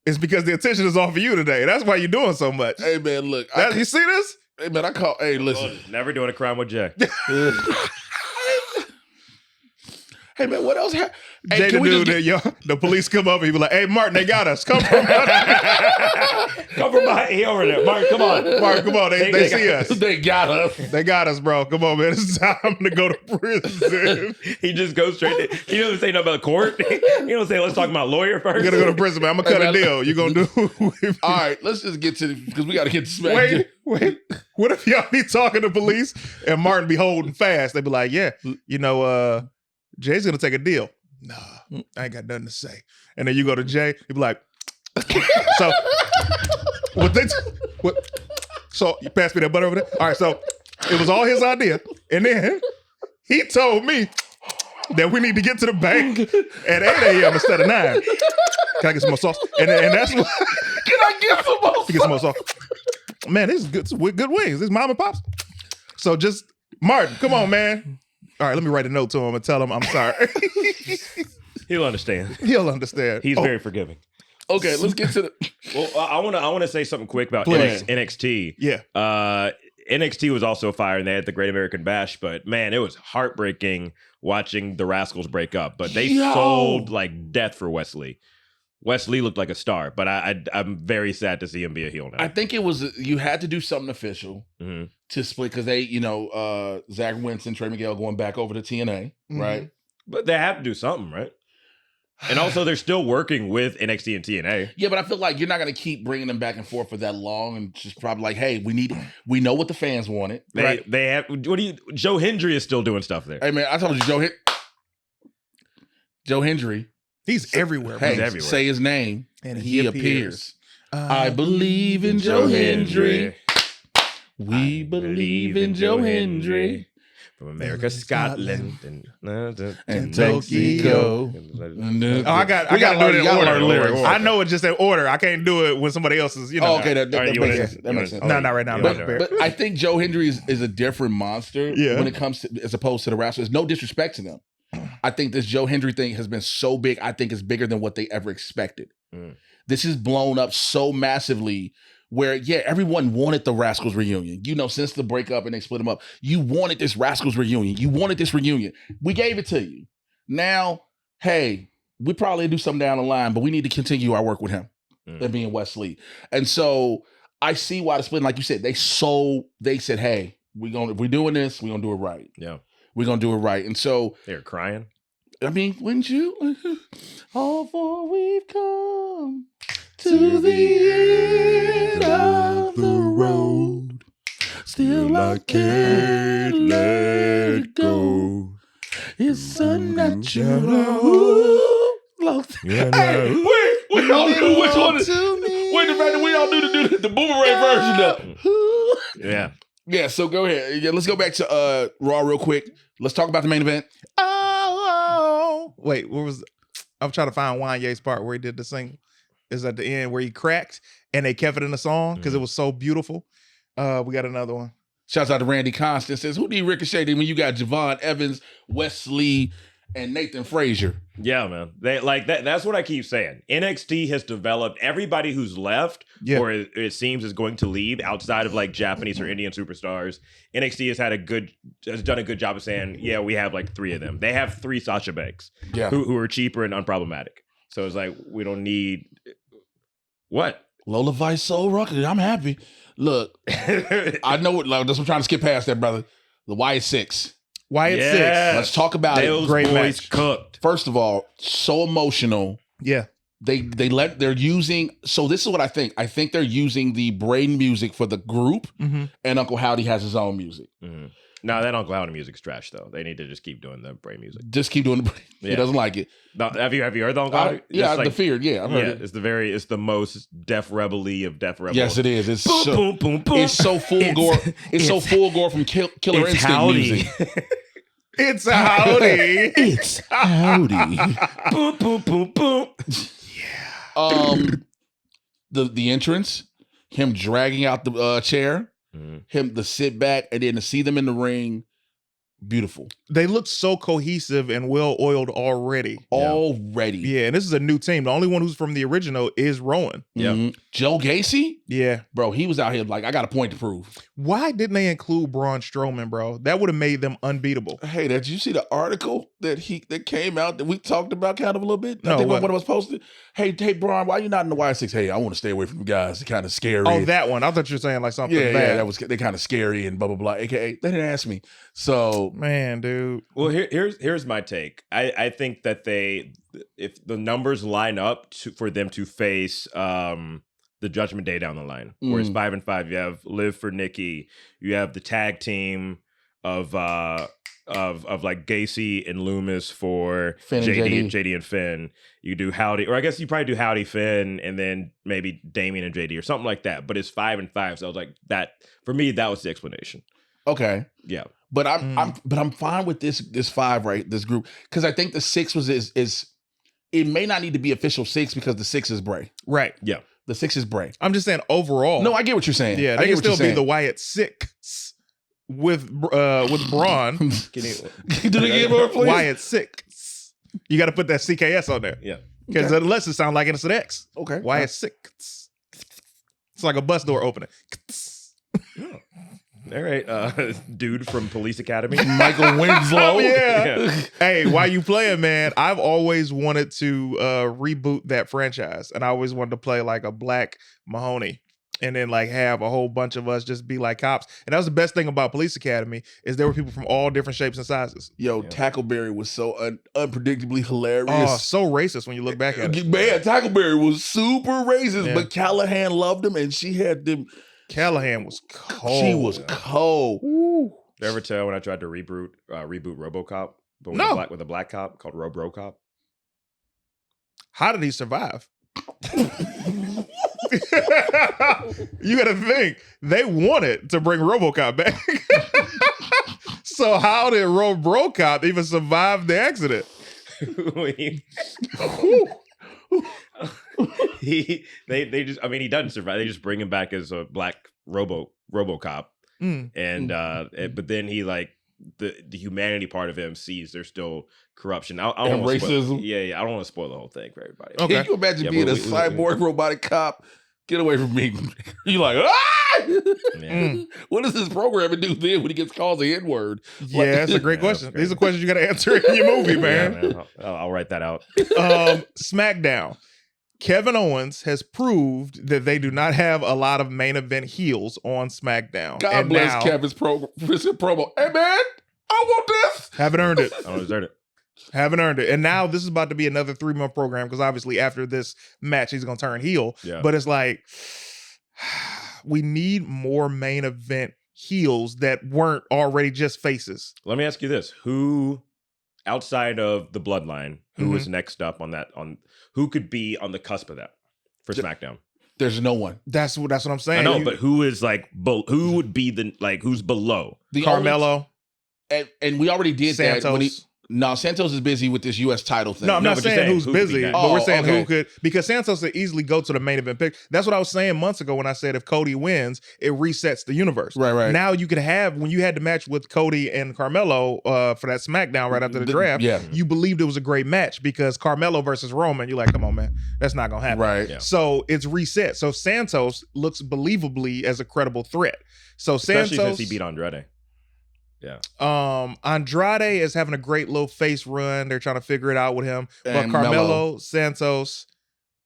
It's because the attention is off of you today. That's why you're doing so much. Hey, man, look. You see this? Hey, man, Hey, listen. Never doing a crime with Jay. Hey, man, what else happened? Hey, Jay, the police come up and he be like, hey, Martin, they got us. Come from Come from behind. He over there. Martin, come on. Martin, come on. They see us. They got us. They got us, bro. Come on, man. It's time to go to prison. He just goes straight to, he doesn't say nothing about court. He don't say, let's talk about lawyer first. You gotta go to prison, man. I'm gonna cut a deal. You gonna do All right, let's just get to because we got to get to SmackDown. Wait. What if y'all be talking to police and Martin be holding fast? They be like, yeah, Jay's gonna take a deal. Nah, I ain't got nothing to say. And then you go to Jay, he be like, so so you pass me that butter over there? All right, so it was all his idea. And then he told me that we need to get to the bank at 8 a.m. instead of 9. Can I get some more sauce? And that's what. Can I get some more? Get some more sauce. Man, this is good wings. This is mom and pops. So just Martin, come on, man. All right, let me write a note to him and tell him I'm sorry. He'll understand. He'll understand. He's very forgiving. Okay, let's get to the. Well, I want to say something quick about Please. NXT. Yeah. NXT was also fire, and they had the Great American Bash. But man, it was heartbreaking watching the Rascals break up. But they sold like death for Wesley. Wesley looked like a star, but I'm very sad to see him be a heel now. I think it was you had to do something official to split because they, Zach Winston, Trey Miguel going back over to TNA, right? But they have to do something, right? And also, they're still working with NXT and TNA. Yeah, but I feel like you're not going to keep bringing them back and forth for that long, and just probably like, hey, we know what the fans wanted. They have. Joe Hendry is still doing stuff there. Hey man, I told you, Joe Hendry. He's everywhere. Hey, He's everywhere. say his name, And he appears. I believe in Joe Hendry. We believe in Joe Hendry. From America, Scotland, And Mexico. I got to do it in order. I know it's just in order. I can't do it when somebody else is, Oh, okay, that you makes wanna- sense. That makes sense. No, not right now. But I think Joe Hendry is a different monster Yeah. when it comes to, as opposed to the Rascals. No disrespect to them. I think this Joe Hendry thing has been so big. I think it's bigger than what they ever expected. This is blown up so massively where, everyone wanted the Rascals reunion. Since the breakup and they split them up, you wanted this Rascals reunion. You wanted this reunion. We gave it to you. Now, hey, we probably do something down the line, but we need to continue our work with him and being Wesley. And so I see why the split, like you said, they said, hey, if we're doing this, we're going to do it right. Yeah. We're going to do it right. And so They're crying. I mean, wouldn't you? All for we've come to the end of the road. Still I can't let it go. It's unnatural. Hey, we all knew which one is. Wait, the fact that we all knew to do the boomerang version of it. Yeah. Yeah, so go ahead. Yeah, let's go back to Raw real quick. Let's talk about the main event. song? Wait, what was? I'm trying to find Wanye's part where he did the single. Is at the end where he cracked and they kept it in the song because it was so beautiful. We got another one. Shouts out to Randy Constance. Says, who do you ricochet when you got Javon Evans, Wesley, and Nathan Frazier? Yeah, man. They like that. That's what I keep saying. NXT has developed everybody who's left, or it seems is going to leave outside of like Japanese or Indian superstars. NXT has done a good job of saying, yeah, we have like 3 of them. They have 3 Sasha Banks, who are cheaper and unproblematic. So it's like we don't need what Lola Vice Soul Rocket. I'm happy. Look, I know it. Like, I'm trying to skip past that, brother. The Wyatt 6. Wyatt 6. Let's talk about Those it. Great boys match. cooked. First of all, so emotional. Yeah. They're using, so this is what I think. I think they're using the brain music for the group, and Uncle Howdy has his own music. No, that Uncle Howdy music's trash though. They need to just keep doing the brain music. Just keep doing the brain. He doesn't like it. No, have you heard the Uncle Howdy? Yeah, It's the Feared. Yeah, I've heard it. It's the most Def Rebel-y of Def Rebel. Yes, it is. It's Boom, so, boom, boom, boom. It's so full gore. It's so full gore from Killer It's Instinct Howdy. music. It's a howdy. It's Howdy. Boom, boom, boom, boom. The entrance, him dragging out the chair, him the sit back, and then to see them in the ring, beautiful. They look so cohesive and well oiled already. Already. Yeah, and this is a new team. The only one who's from the original is Rowan. Joe Gacy? Yeah. Bro, he was out here like, I got a point to prove. Why didn't they include Braun Strowman, bro? That would have made them unbeatable. Hey, did you see the article that came out that we talked about kind of a little bit? No, I think what? one of us posted. Hey, Braun, why you not in the Y6? Hey, I want to stay away from the guys. They're kind of scary. Oh, that one. I thought you were saying like something Yeah, bad. they're kind of scary and blah blah blah. AKA, they didn't ask me. So Man, dude. Well, here's my take. I think that if the numbers line up for them to face the Judgment Day down the line, where it's 5 and 5, you have Liv for Nikki, you have the tag team of like Gacy and Loomis for Finn and JD and Finn. You do Howdy, or I guess you probably do Howdy, Finn, and then maybe Damian and JD or something like that. But it's 5 and 5, so I was like, that for me, that was the explanation. okay. Yeah. But I'm fine with this 5, right? This group, because I think the 6 is it may not need to be official 6 because the 6 is Bray. Right. Yeah. The 6 is Bray. I'm just saying overall. No, I get what you're saying. Yeah, I they get can what you're still be saying. the Wyatt 6 with Braun. Can you, Do it again, more, please? Wyatt 6. You got to put that CKS on there. yeah. Because unless it sounds like it's an X. Okay. Wyatt 6. It's like a bus door opening. All right, dude from Police Academy. Michael Winslow. Yeah. Hey, why you playing, man? I've always wanted to reboot that franchise, and I always wanted to play like a Black Mahoney, and then like have a whole bunch of us just be like cops. And that was the best thing about Police Academy is there were people from all different shapes and sizes. Yo, Tackleberry was so unpredictably hilarious. Oh, so racist when you look back at it. Man, Tackleberry was super racist, Yeah. but Callahan loved him, and she had them. Callahan was cold. She was cold. Did you ever tell when I tried to reboot RoboCop, but with a black cop called RoboCop? How did he survive? You got to think they wanted to bring RoboCop back. So how did RoboCop even survive the accident? They just, I mean, he doesn't survive. They just bring him back as a black RoboCop, and but then he like the humanity part of him sees there's still corruption. I don't And wanna racism. Spoil, yeah, I don't want to spoil the whole thing for everybody. Okay. Can you imagine Yeah, being but a cyborg robotic cop? Get away from me. You're like, Yeah. What does this programmer do then when he gets called the N-word? Yeah, that's a great Yeah, question. that's These are questions you got to answer in your movie, man. Yeah, man. I'll write that out. SmackDown. Kevin Owens has proved that they do not have a lot of main event heels on SmackDown. God and bless now, Kevin's promo. Hey, man, I want this. haven't earned it. I don't deserve it. Haven't earned it. And now this is about to be another 3-month program because obviously after this match, he's going to turn heel. Yeah. But it's like, we need more main event heels that weren't already just faces. Let me ask you this: who, outside of the Bloodline, who is next up on that? On who could be on the cusp of that for SmackDown? There's no one. That's what I'm saying. I know, but who is like who would be the like who's below? The Carmelo, only- and we already did Santos. that when No, Santos is busy with this U.S. title thing. No, I'm not but you're saying saying who's who could be busy, next. but we're saying okay. who could, because Santos could easily go to the main event pick. That's what I was saying months ago when I said if Cody wins, it resets the universe. Right. Now you could have, when you had the match with Cody and Carmelo for that SmackDown right after the draft, yeah. you believed it was a great match because Carmelo versus Roman, you're like, come on, man, that's not going to happen. Right. Yeah. So it's reset. So Santos looks believably as a credible threat. So Especially Santos, since he beat Andrade. Yeah. Andrade is having a great little face run. They're trying to figure it out with him. But And Carmelo, Melo. Santos,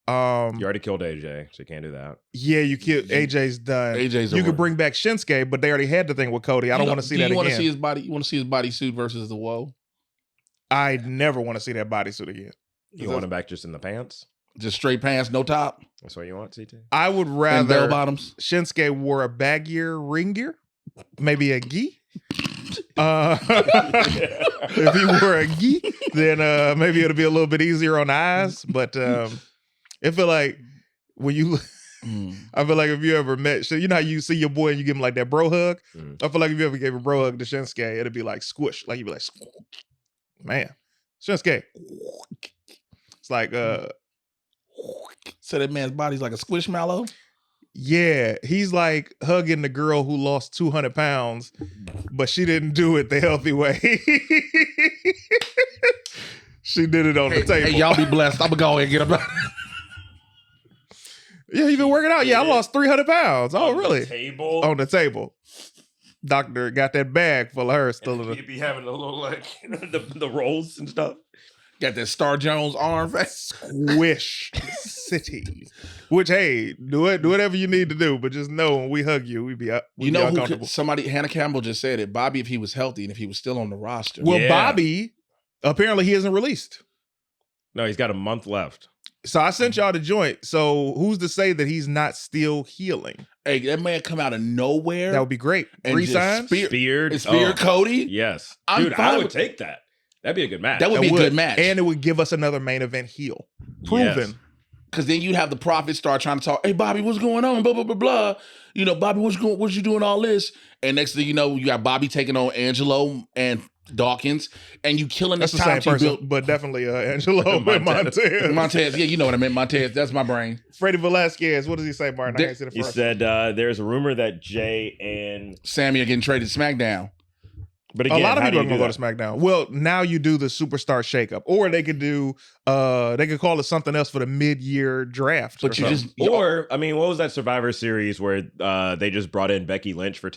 You already killed AJ, so you can't do that. yeah, you killed AJ's done. AJ's you over. could bring back Shinsuke, but they already had the thing with Cody. I don't want to see that You want to again. see his body? You want to see his bodysuit versus the Woe? I never want to see that bodysuit again. You want him back just in the pants? Just straight pants, no top, That's what you want, CT? I would and rather bell bottoms. Shinsuke wore a baggier ring gear, maybe a gi. If he wore a gi, then maybe it'll be a little bit easier on the eyes. But I feel like when you, I feel like if you ever met, so you know how you see your boy and you give him like that bro hug. I feel like if you ever gave a bro hug to Shinsuke, it'd be like squish, like you'd be like, man, Shinsuke. It's like So that man's body's like a squishmallow. yeah, he's like hugging the girl who lost 200 pounds, but she didn't do it the healthy way. She did it on the table. Hey, y'all be blessed. I'm gonna go ahead and get him. Yeah, you been working out? Yeah, I lost 300 pounds. Oh, On the really? table. On the table. Doctor got that bag full of her still in You'd the be having a little like the rolls and stuff. Got that Star Jones arm face. squish city. Which, hey, do it, do whatever you need to do, but just know when we hug you, we be You know who uncomfortable. could, somebody, Hannah Campbell just said it. Bobby, if he was healthy and if he was still on the roster. Well, Yeah. Bobby, apparently he isn't released. No, he's got a month left. So I sent y'all the joint. So who's to say that he's not still healing? Hey, that man come out of nowhere. That would be great. and just Resign? spear Speared. Cody. Yes. I'm Dude, fine I would with- take that. That'd be a good match. That would be a good match. And it would give us another main event heel. Proven. Yes. Because then you'd have the Prophet start trying to talk. Hey, Bobby, what's going on? Blah blah blah blah. You know, Bobby, what you doing all this? And next thing you know, you got Bobby taking on Angelo and Dawkins, and you killing That's this the same time person, built. but definitely Angelo and Montez. Montez, yeah, you know what I meant. Montez, that's my brain. Freddie Velasquez. What does he say, Martin? I can't see the He first. said there's a rumor that Jay and Sammy are getting traded to SmackDown. but again, a lot of how do people are you gonna do go to that? SmackDown. Well, now you do the superstar shakeup, or they could do they could call it something else for the mid-year draft. But or you something. just, Or I mean, what was that Survivor Series where they just brought in Becky Lynch for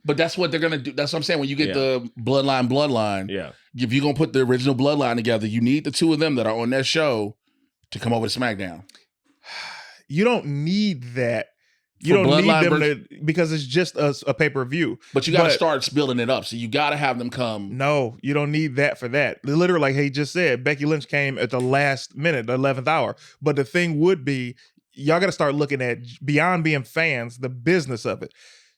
but that's what they're gonna do. That's what I'm saying. When you get Yeah. the bloodline, yeah. if you're gonna put the original bloodline together, you need the two of them that are on that show to come over to SmackDown. You don't need that. You For don't need Bloodline them to, because it's just a pay-per-view. But you got to But- start building it up. So you got to have them come. No, you don't need that for that. Literally, like he just said, Becky Lynch came at the last minute, the 11th hour. But the thing would be, y'all got to start looking at, beyond being fans, the business of it.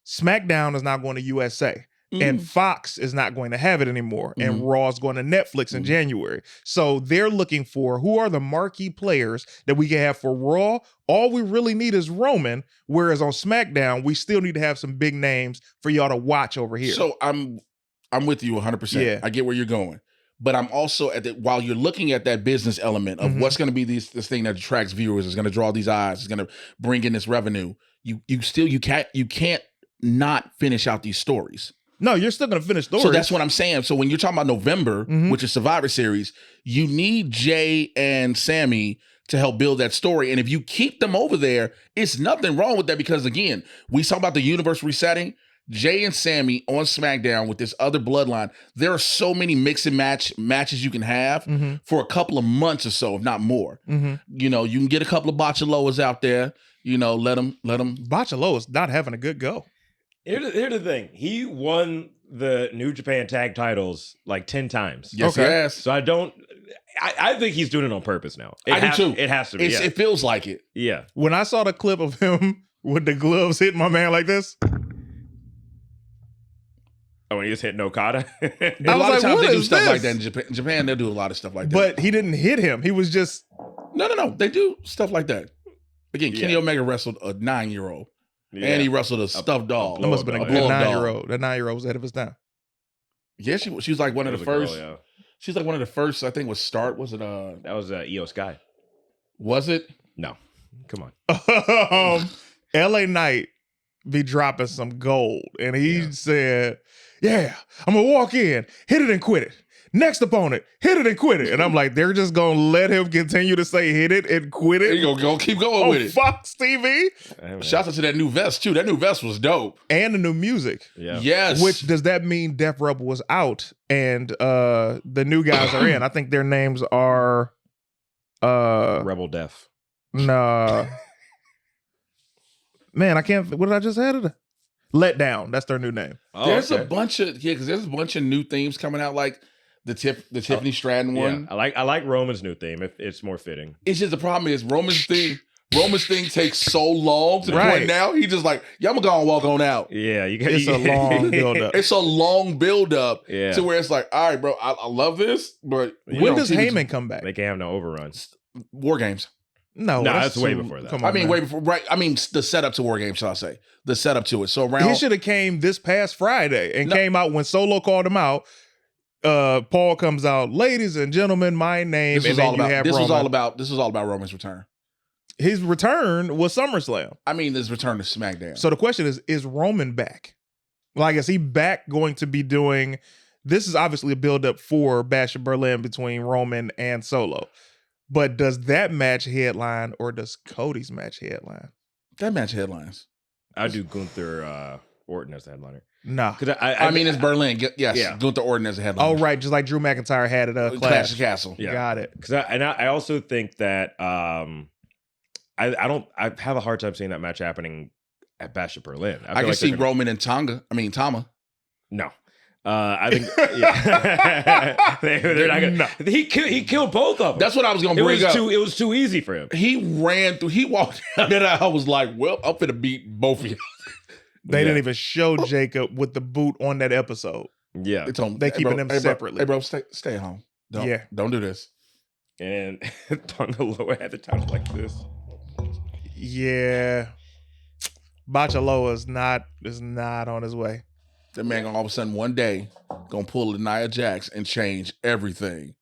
SmackDown is now going to USA. And Fox is not going to have it anymore. And Raw is going to Netflix in January. So they're looking for who are the marquee players that we can have for Raw. All we really need is Roman. Whereas on SmackDown, we still need to have some big names for y'all to watch over here. So I'm with you 100%. Yeah. I get where you're going. But I'm also while you're looking at that business element of what's going to be this thing that attracts viewers, is going to draw these eyes, is going to bring in this revenue. You can't not finish out these stories. No, you're still going to finish stories. So that's what I'm saying. So when you're talking about November, which is Survivor Series, you need Jay and Sammy to help build that story. And if you keep them over there, it's nothing wrong with that, because again, we talk about the universe resetting. Jay and Sammy on SmackDown with this other bloodline. There are so many mix and matches you can have for a couple of months or so, if not more. You know, you can get a couple of Bachaloas out there. You know, let them. Bachalo is not having a good go. Here's the thing. He won the New Japan tag titles like 10 times. Yes, Okay. yes. So I think he's doing it on purpose now. I do too. It has to be. Yeah. It feels like it. Yeah. When I saw the clip of him with the gloves hitting my man like this, Oh, when he just hit Okada. A I was lot like, of times what they do is stuff this? like that in Japan. In Japan, they'll do a lot of stuff like that. but he didn't hit him. He was just, No. They do stuff like that. Again, Kenny Yeah. Omega wrestled a 9-year-old. Yeah. And he wrestled a stuffed dog. that must have been a blow good up dog. 9-year-old. That 9-year-old was ahead of his time. Yeah, she was like one of It the was a girl, first. yeah. She's like one of the first, I think, was That was Io Sky. Was it? No. Come on. LA Knight be dropping some gold. And he said, yeah, I'm going to walk in, hit it and quit it. Next opponent, hit it and quit it. And I'm like, they're just going to let him continue to say hit it and quit it? You're going to keep going with it. Fox TV? Shout out to that new vest, too. That new vest was dope. And the new music. Yeah. Yes. Which, does that mean Def Rebel was out and the new guys are in? I think their names are... Rebel Def. Nah. Man, I can't... What did I just add? Let Down. That's their new name. Oh, there's a bunch of... Yeah, because there's a bunch of new themes coming out, like the Tiffany Stratton one. Yeah, I like Roman's new theme. It's more fitting. It's just the problem is Roman's thing takes so long to the point now. He just like, yeah, I'm gonna go and walk on out. Yeah, it's a long build up. It's a long build up to where it's like, all right, bro, I love this, but when does Heyman come back? They can't have no overruns. War Games. No, that's way before that. Come on, I mean, man. way before. Right. I mean, the setup to War Games, shall I say? The setup to it. So around he should have came this past Friday and came out when Solo called him out. Paul comes out, ladies and gentlemen, my name. This was all about Roman's return. His return was SummerSlam. I mean, his return to SmackDown. So the question is Roman back? Like, is he back going to be doing? This is obviously a build-up for Bash of Berlin between Roman and Solo. But does that match headline or does Cody's match headline? That match headlines. I do Gunther Orton as the headliner. Nah. I mean, it's Berlin. Yes. Yeah. Gunther Orton as a headliner. Oh, right. Just like Drew McIntyre had at Clash of Castle. Yeah. Got it. Because I also think that I have a hard time seeing that match happening at Bash of Berlin. I can see Roman and Tama. No. I think they're not gonna. No. He killed both of them. That's what I was gonna bring up. It was too easy for him. He walked out and I was like, well, I'm finna beat both of you. They didn't even show Jacob with the boot on that episode. Yeah. They keeping them separately. Hey, bro, stay at home. Don't do this. And Tonga Loa had the title like this. Yeah. Bachaloa is not on his way. That man gonna all of a sudden one day gonna pull a Nia Jax and change everything.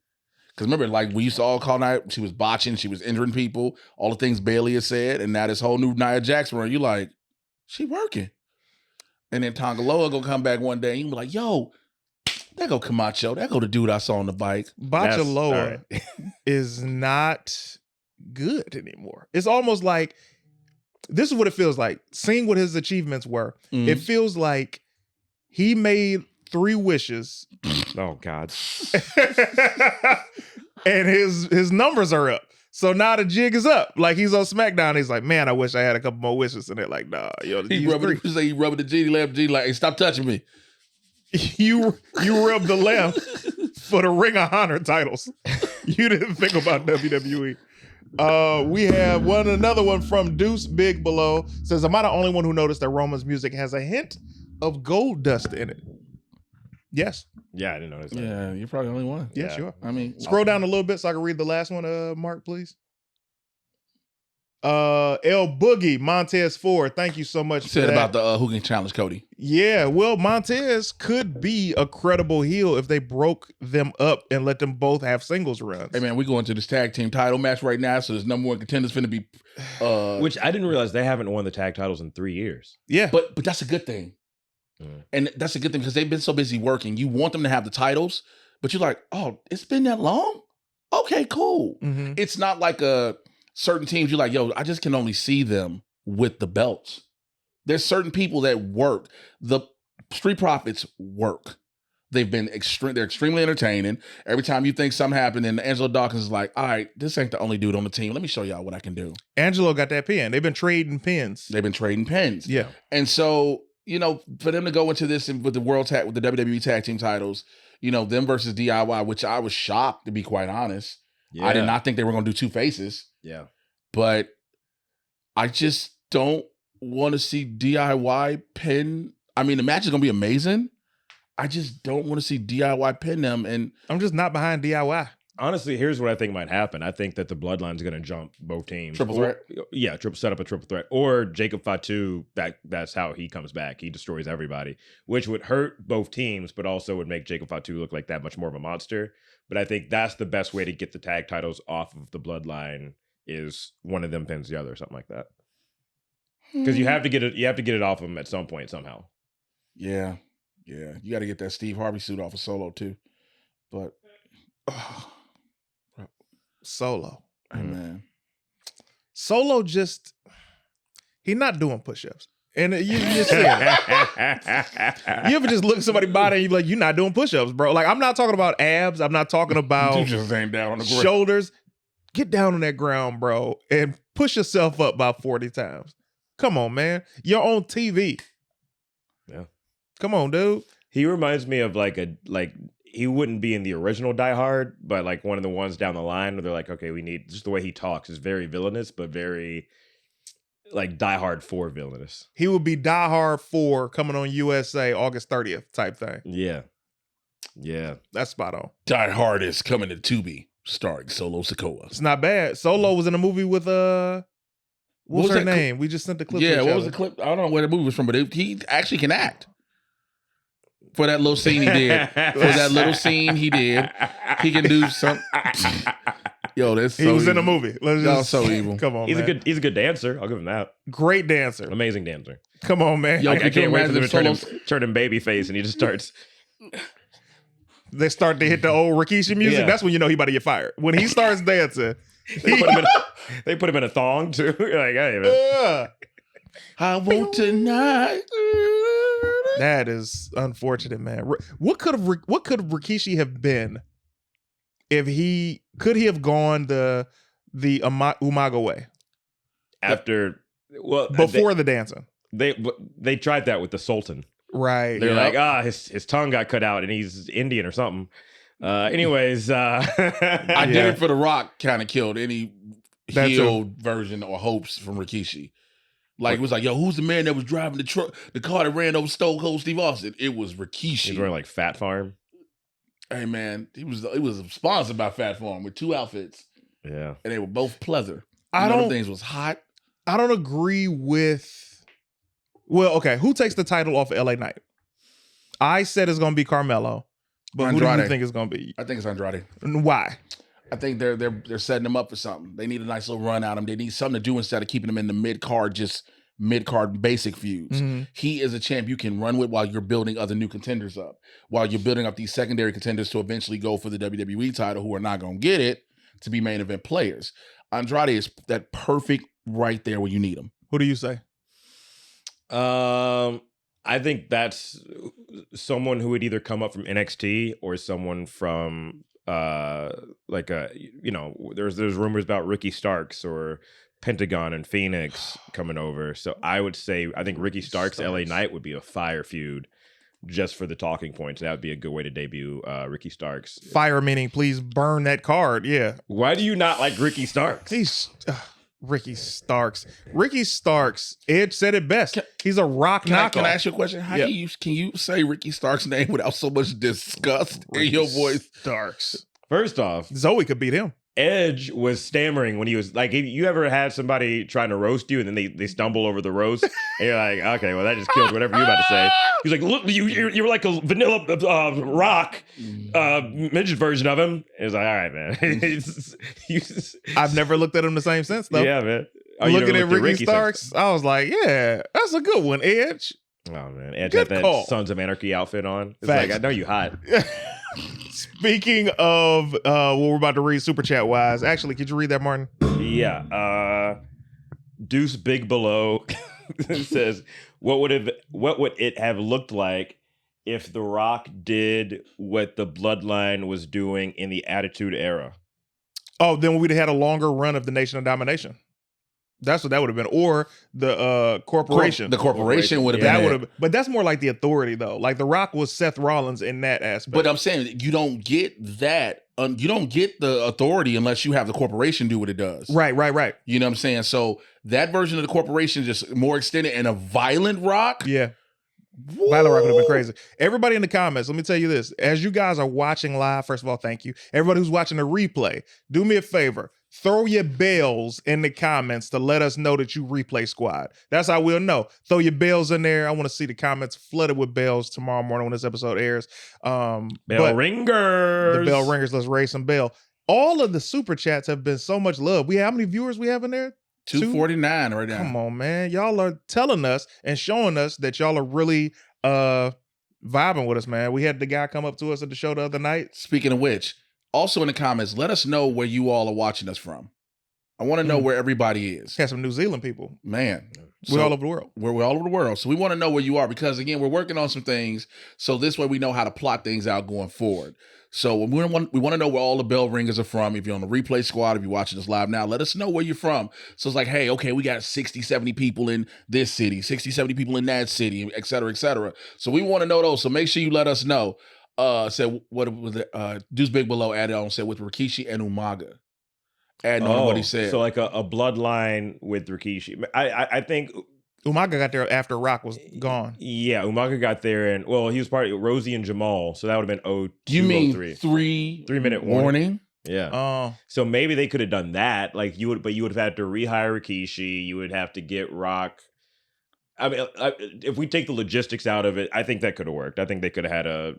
Because remember, like we used to all call Nia, she was botching, she was injuring people, all the things Bailey has said, and now this whole new Nia Jax run, you like, she working. And then Tongaloa gonna come back one day and you be like, yo, there go Camacho, there go the dude I saw on the bike. Bachaloa is not good anymore. It's almost like, this is what it feels like. Seeing what his achievements were, it feels like he made 3 wishes. Oh God. And his numbers are up. So now the jig is up. Like he's on SmackDown. He's like, man, I wish I had a couple more wishes. And they're like, nah, yo, he rubbing the genie lamp, like, hey, stop touching me. You rubbed the lamp for the Ring of Honor titles. You didn't think about WWE. We have another one from Deuce Big Below. Says, am I the only one who noticed that Roman's music has a hint of gold dust in it? Yes. Yeah, I didn't notice that. Yeah, you're probably the only one. Yeah, sure. I mean, scroll down a little bit so I can read the last one, Mark, please. El Boogie, Montez Ford, thank you so much for said that. about the who can challenge Cody. Yeah, well, Montez could be a credible heel if they broke them up and let them both have singles runs. Hey man, we going to this tag team title match right now, so there's number one contenders finna be which I didn't realize they haven't won the tag titles in 3 years. Yeah. But that's a good thing. And that's a good thing because they've been so busy working. You want them to have the titles, but you're like, oh, it's been that long? Okay, cool. Mm-hmm. It's not like certain teams you're like, yo, I just can only see them with the belts. There's certain people that work. The Street Profits work. They've been they're extremely entertaining. Every time you think something happened, and Angelo Dawkins is like, all right, this ain't the only dude on the team. Let me show y'all what I can do. Angelo got that pin. They've been trading pins. Yeah. And so, you know, for them to go into this with the with the WWE tag team titles, you know, them versus DIY, which I was shocked, to be quite honest. Yeah. I did not think they were going to do 2 faces. Yeah. But I just don't want to see DIY pin. I mean, the match is going to be amazing. I just don't want to see DIY pin them. And I'm just not behind DIY. Honestly, here's what I think might happen. I think that the Bloodline's going to jump both teams. Triple threat? Yeah, set up a triple threat. Or Jacob Fatu, that's how he comes back. He destroys everybody, which would hurt both teams, but also would make Jacob Fatu look like that much more of a monster. But I think that's the best way to get the tag titles off of the Bloodline is one of them pins the other or something like that. Because you have to get it off of them at some point somehow. Yeah. Yeah. You got to get that Steve Harvey suit off of Solo too. But Solo. hey, man. Solo just he's not doing push-ups. And you just see it. You ever just look at somebody's body and you be like, you're not doing push-ups, bro. Like, I'm not talking about abs. I'm not talking about You just ain't down on the ground. shoulders. Get down on that ground, bro, and push yourself up about 40 times. Come on, man. You're on TV. Yeah. Come on, dude. He reminds me of he wouldn't be in the original Die Hard, but like one of the ones down the line where they're like, okay, we need just the way he talks is very villainous, but very like Die Hard 4 villainous. He would be Die Hard 4 coming on USA August 30th type thing. Yeah. Yeah. That's spot on. Die Hard is coming to Tubi, starring Solo Sikoa. It's not bad. Solo was in a movie with what was her name? We just sent the clip. Yeah, to each what was other. the clip? I don't know where the movie was from, but he actually can act. For that little scene he did. He can do something. Yo, that's so He was in evil. a movie. Let's That was just, so evil. Come on, He's man. a good dancer. I'll give him that. Great dancer. Amazing dancer. Come on, man. Yo, I could you can't wait for them to imagine turn him baby face and he just starts. They start to hit the old Rikishi music. Yeah. That's when you know he about to get fired. When he starts dancing, They put him in a thong too. You're like, hey, man. I want tonight. That is unfortunate, man. What could Rikishi have been if he have gone the Umaga way After before the dancing? they tried that with the Sultan. Right. They're like, his tongue got cut out and he's Indian or something. Anyways, I did it for The Rock kind of killed any That's heel version or hopes from Rikishi. Like, it was like, yo, who's the man that was driving the car that ran over Stone Cold Steve Austin? It was Rikishi. he's wearing like Fat Farm. Hey, man, it was sponsored by Fat Farm with 2 outfits. Yeah. And they were both pleather. I Them don't- things was hot. I don't agree with. Well, okay. Who takes the title off of LA Knight? I said it's going to be Carmelo, but who do you Andrade. think it's going to be? I think it's Andrade. And why? I think they're setting him up for something. They need a nice little run out of him. They need something to do instead of keeping him in the mid-card basic feuds. Mhm. He is a champ you can run with while you're building other new contenders up. While you're building up these secondary contenders to eventually go for the WWE title who are not going to get it to be main event players. Andrade is that perfect right there where you need him. Who do you say? I think that's someone who would either come up from NXT or someone from there's rumors about Ricky Starks or Pentagon and Phoenix coming over. So I would say I think Ricky Starks LA Knight would be a fire feud just for the talking points. That would be a good way to debut Ricky Starks. Fire meaning please burn that card. Yeah. Why do you not like Ricky Starks? He's Ricky Starks. Ricky Starks. Edge said it best. He's a rock knockoff. Can I ask you a question? How Yeah. can you say Ricky Stark's name without so much disgust in your voice? Starks. First off, Zoe could beat him. Edge was stammering when he was like, you ever had somebody trying to roast you and then they stumble over the roast and you're like, okay, well that just kills whatever you're about to say. He's like, look, you're like a vanilla rock midget version of him. It was like, all right, man. I've never looked at him the same since though. Yeah, man. Oh, you Looking never at looked Ricky Starks, I was like, yeah, that's a good one, Edge. Oh man, Edge Good had that call. Sons of Anarchy outfit on. It's Facts. like, I know you hot. Speaking of what we're about to read super chat wise, actually, could you read that, Martin? Yeah. Deuce Big Below says, what would it have looked like if The Rock did what the Bloodline was doing in the Attitude Era? Oh, then we'd have had a longer run of the Nation of Domination. That's what that would have been, or the corporation. The corporation would have been that it. would have, but that's more like the Authority though. Like The Rock was Seth Rollins in that aspect. But I'm saying you don't get that. You don't get the Authority unless you have the corporation do what it does. right. You know what I'm saying? So that version of the corporation is just more extended and a violent Rock. Yeah, Battle Rock would have been crazy. Everybody in the comments, let me tell you this. As you guys are watching live, first of all, thank you. Everybody who's watching the replay, do me a favor. Throw your bells in the comments to let us know that you replay squad. That's how we'll know. Throw your bells in there. I want to see the comments flooded with bells tomorrow morning when this episode airs. Bell ringers. The bell ringers. Let's raise some bell. All of the super chats have been so much love. How many viewers we have in there? 249 right now. Come on, man. Y'all are telling us and showing us that y'all are really vibing with us, man. We had the guy come up to us at the show the other night. Speaking of which, also in the comments, let us know where you all are watching us from. I want to know where everybody is. Had some New Zealand people. Man. We're all over the world. We're all over the world. So we want to know where you are because, again, we're working on some things. So this way we know how to plot things out going forward. So we want to know where all the bell ringers are from. If you're on the replay squad, if you're watching us live now, let us know where you're from. So it's like, hey, okay, we got 60, 70 people in this city, 60, 70 people in that city, et cetera, et cetera. So we want to know those. So make sure you let us know. Said what was it? Deuce Big Below added on, said with Rikishi and Umaga. Adding on what he said. So like a bloodline with Rikishi. I think Umaga got there after Rock was gone. Yeah, Umaga got there, and well, he was part of Rosie and Jamal, so that would have been 02, You mean 03. 3-minute warning? Yeah. So maybe they could have done that. Like you would have had to rehire Rikishi. You would have to get Rock. I mean, if we take the logistics out of it, I think that could have worked. I think they could have had a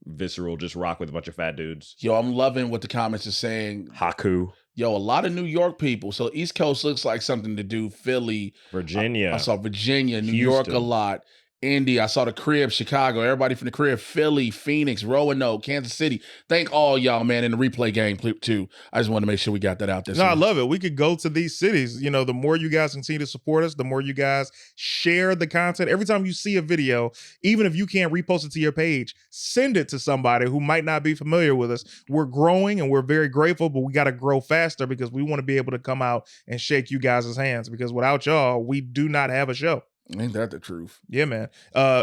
visceral just Rock with a bunch of fat dudes. Yo, I'm loving what the comments are saying. Haku. Yo, a lot of New York people. So East Coast looks like something to do. Philly, Virginia. I saw Virginia, New York a lot. Indy, I saw the Crib, Chicago, everybody from the Crib, Philly, Phoenix, Roanoke, Kansas City. Thank all y'all, man, in the replay game too. I just want to make sure we got that out there. No, I love it. We could go to these cities. You know, the more you guys continue to support us, the more you guys share the content. Every time you see a video, even if you can't repost it to your page, send it to somebody who might not be familiar with us. We're growing and we're very grateful, but we got to grow faster because we want to be able to come out and shake you guys' hands because without y'all, we do not have a show. Ain't that the truth? Yeah, man.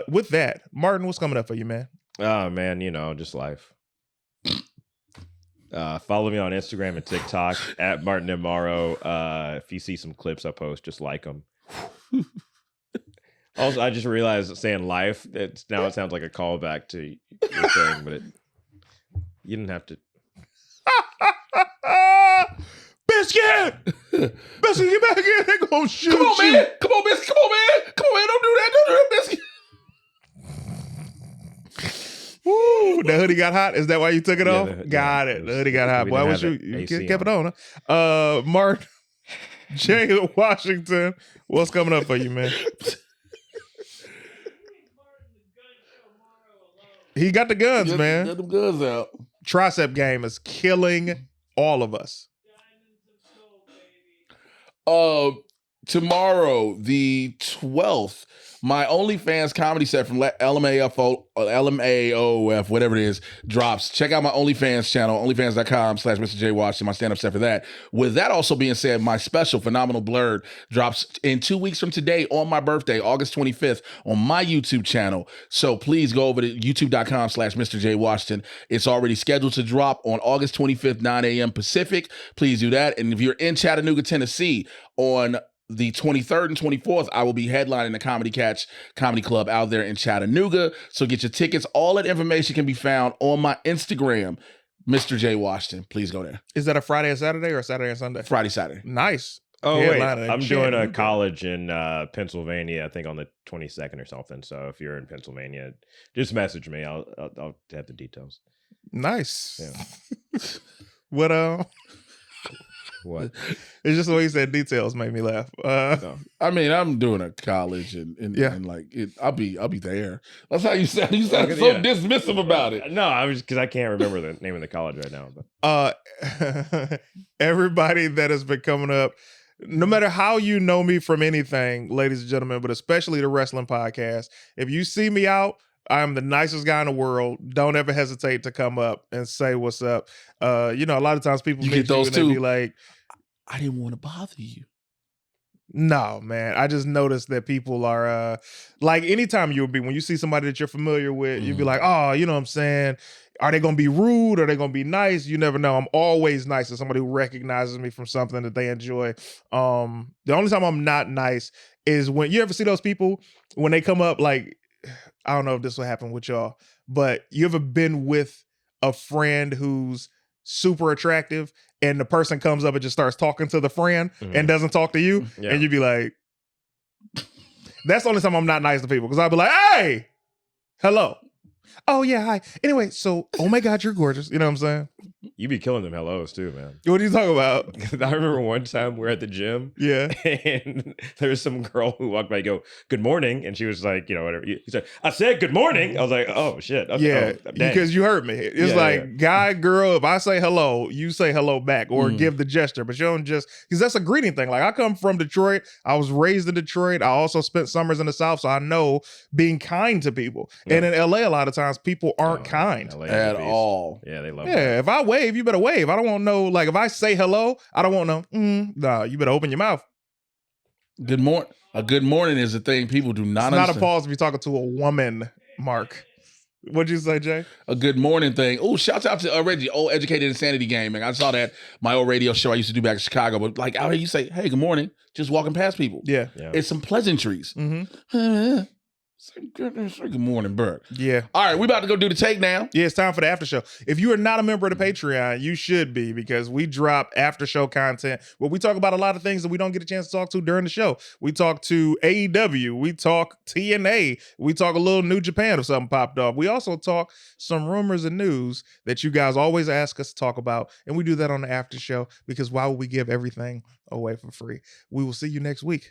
With that, Martin, what's coming up for you, man? Oh, man, just life. Follow me on Instagram and TikTok at Martin M. Morrow. If you see some clips I post, just like them. Also, I just realized saying life, now it sounds like a callback to your thing, but you didn't have to. Biscuit! Biscuit, get back here. They're going to shoot Come on, you. man. Come on, Biscuit. Come on, man. Come on, man. Don't do that. Don't do that, Biscuit. Woo, the hoodie got hot. Is that why you took it Yeah, off? Got yeah, it. The hoodie got hot. we Boy, I didn't wish have you AC kept it on. Huh? Mark J. Washington, what's coming up for you, man? He got the guns, man. Get them guns out. Tricep game is killing all of us. Tomorrow, the 12th, my OnlyFans comedy set from LMAOF, whatever it is, drops. Check out my OnlyFans channel, onlyfans.com/Mr. J. Washington, my stand-up set for that. With that also being said, my special, Phenomenal Blurred, drops in 2 weeks from today on my birthday, August 25th, on my YouTube channel. So please go over to youtube.com/Mr. J. Washington. It's already scheduled to drop on August 25th, 9 a.m. Pacific. Please do that. And if you're in Chattanooga, Tennessee, on the 23rd and 24th, I will be headlining the Comedy Catch Comedy Club out there in Chattanooga. So get your tickets. All that information can be found on my Instagram, Mr. J. Washington. Please go there. Is that a Friday and Saturday or a Saturday and Sunday? Friday, Saturday. Nice. Oh, Yeah, wait. Atlanta, I'm doing a Chattanooga. college in Pennsylvania, I think on the 22nd or something. So if you're in Pennsylvania, just message me. I'll have the details. Nice. Yeah. What What? It's just the way you said details made me laugh. No. I mean, I'm doing a college and like it, I'll be there. That's how you sound. You sound so Yeah. dismissive about it. No, I was because I can't remember the name of the college right now. But Everybody that has been coming up, no matter how you know me from anything, ladies and gentlemen, but especially the wrestling podcast, if you see me out, I'm the nicest guy in the world. Don't ever hesitate to come up and say what's up. A lot of times people You meet get those you and they too. be like, I didn't want to bother you. no, man. I just noticed that people are like anytime when you see somebody that you're familiar with, you'd be like, oh, you know what I'm saying? Are they going to be rude? Are they going to be nice? You never know. I'm always nice to somebody who recognizes me from something that they enjoy. The only time I'm not nice is when you ever see those people when they come up like I don't know if this will happen with y'all, but you ever been with a friend who's super attractive and the person comes up and just starts talking to the friend and doesn't talk to you, and you be like, that's the only time I'm not nice to people, because I'll be like, hey, hello. Oh, yeah, hi. Anyway, so, oh my God, you're gorgeous. You know what I'm saying? You be killing them hellos too, man. What are you talking about? I remember one time we were at the gym. Yeah. And there was some girl who walked by and go, good morning. And she was like, whatever. He said, I said good morning. I was like, oh, shit. Okay, Yeah, dang. because you heard me. It's guy, girl, if I say hello, you say hello back or give the gesture, but you don't just, because that's a greeting thing. Like, I come from Detroit. I was raised in Detroit. I also spent summers in the South, so I know being kind to people. And in LA, a lot of times people aren't kind LA at all. Yeah, they love Yeah, if I wave, you better wave. I don't want no, like, if I say hello, I don't want no, nah, you better open your mouth. Good morning. A good morning is a thing people do not It's not understand. a pause if you're talking to a woman, Mark. What'd you say, Jay? A good morning thing. Oh, shouts out to Reggie, old Educated Insanity Game. Man, I saw that my old radio show I used to do back in Chicago. But like out here, you say, "Hey, good morning," just walking past people. Yeah. It's some pleasantries. Mm-hmm. Say good morning, Bert. Yeah. All right, we about to go do the take now. Yeah, it's time for the after show. If you are not a member of the Patreon, you should be, because we drop after show content where we talk about a lot of things that we don't get a chance to talk to during the show. We talk to AEW, we talk TNA, we talk a little New Japan if something popped off. We also talk some rumors and news that you guys always ask us to talk about, and we do that on the after show, because why would we give everything away for free? We will see you next week.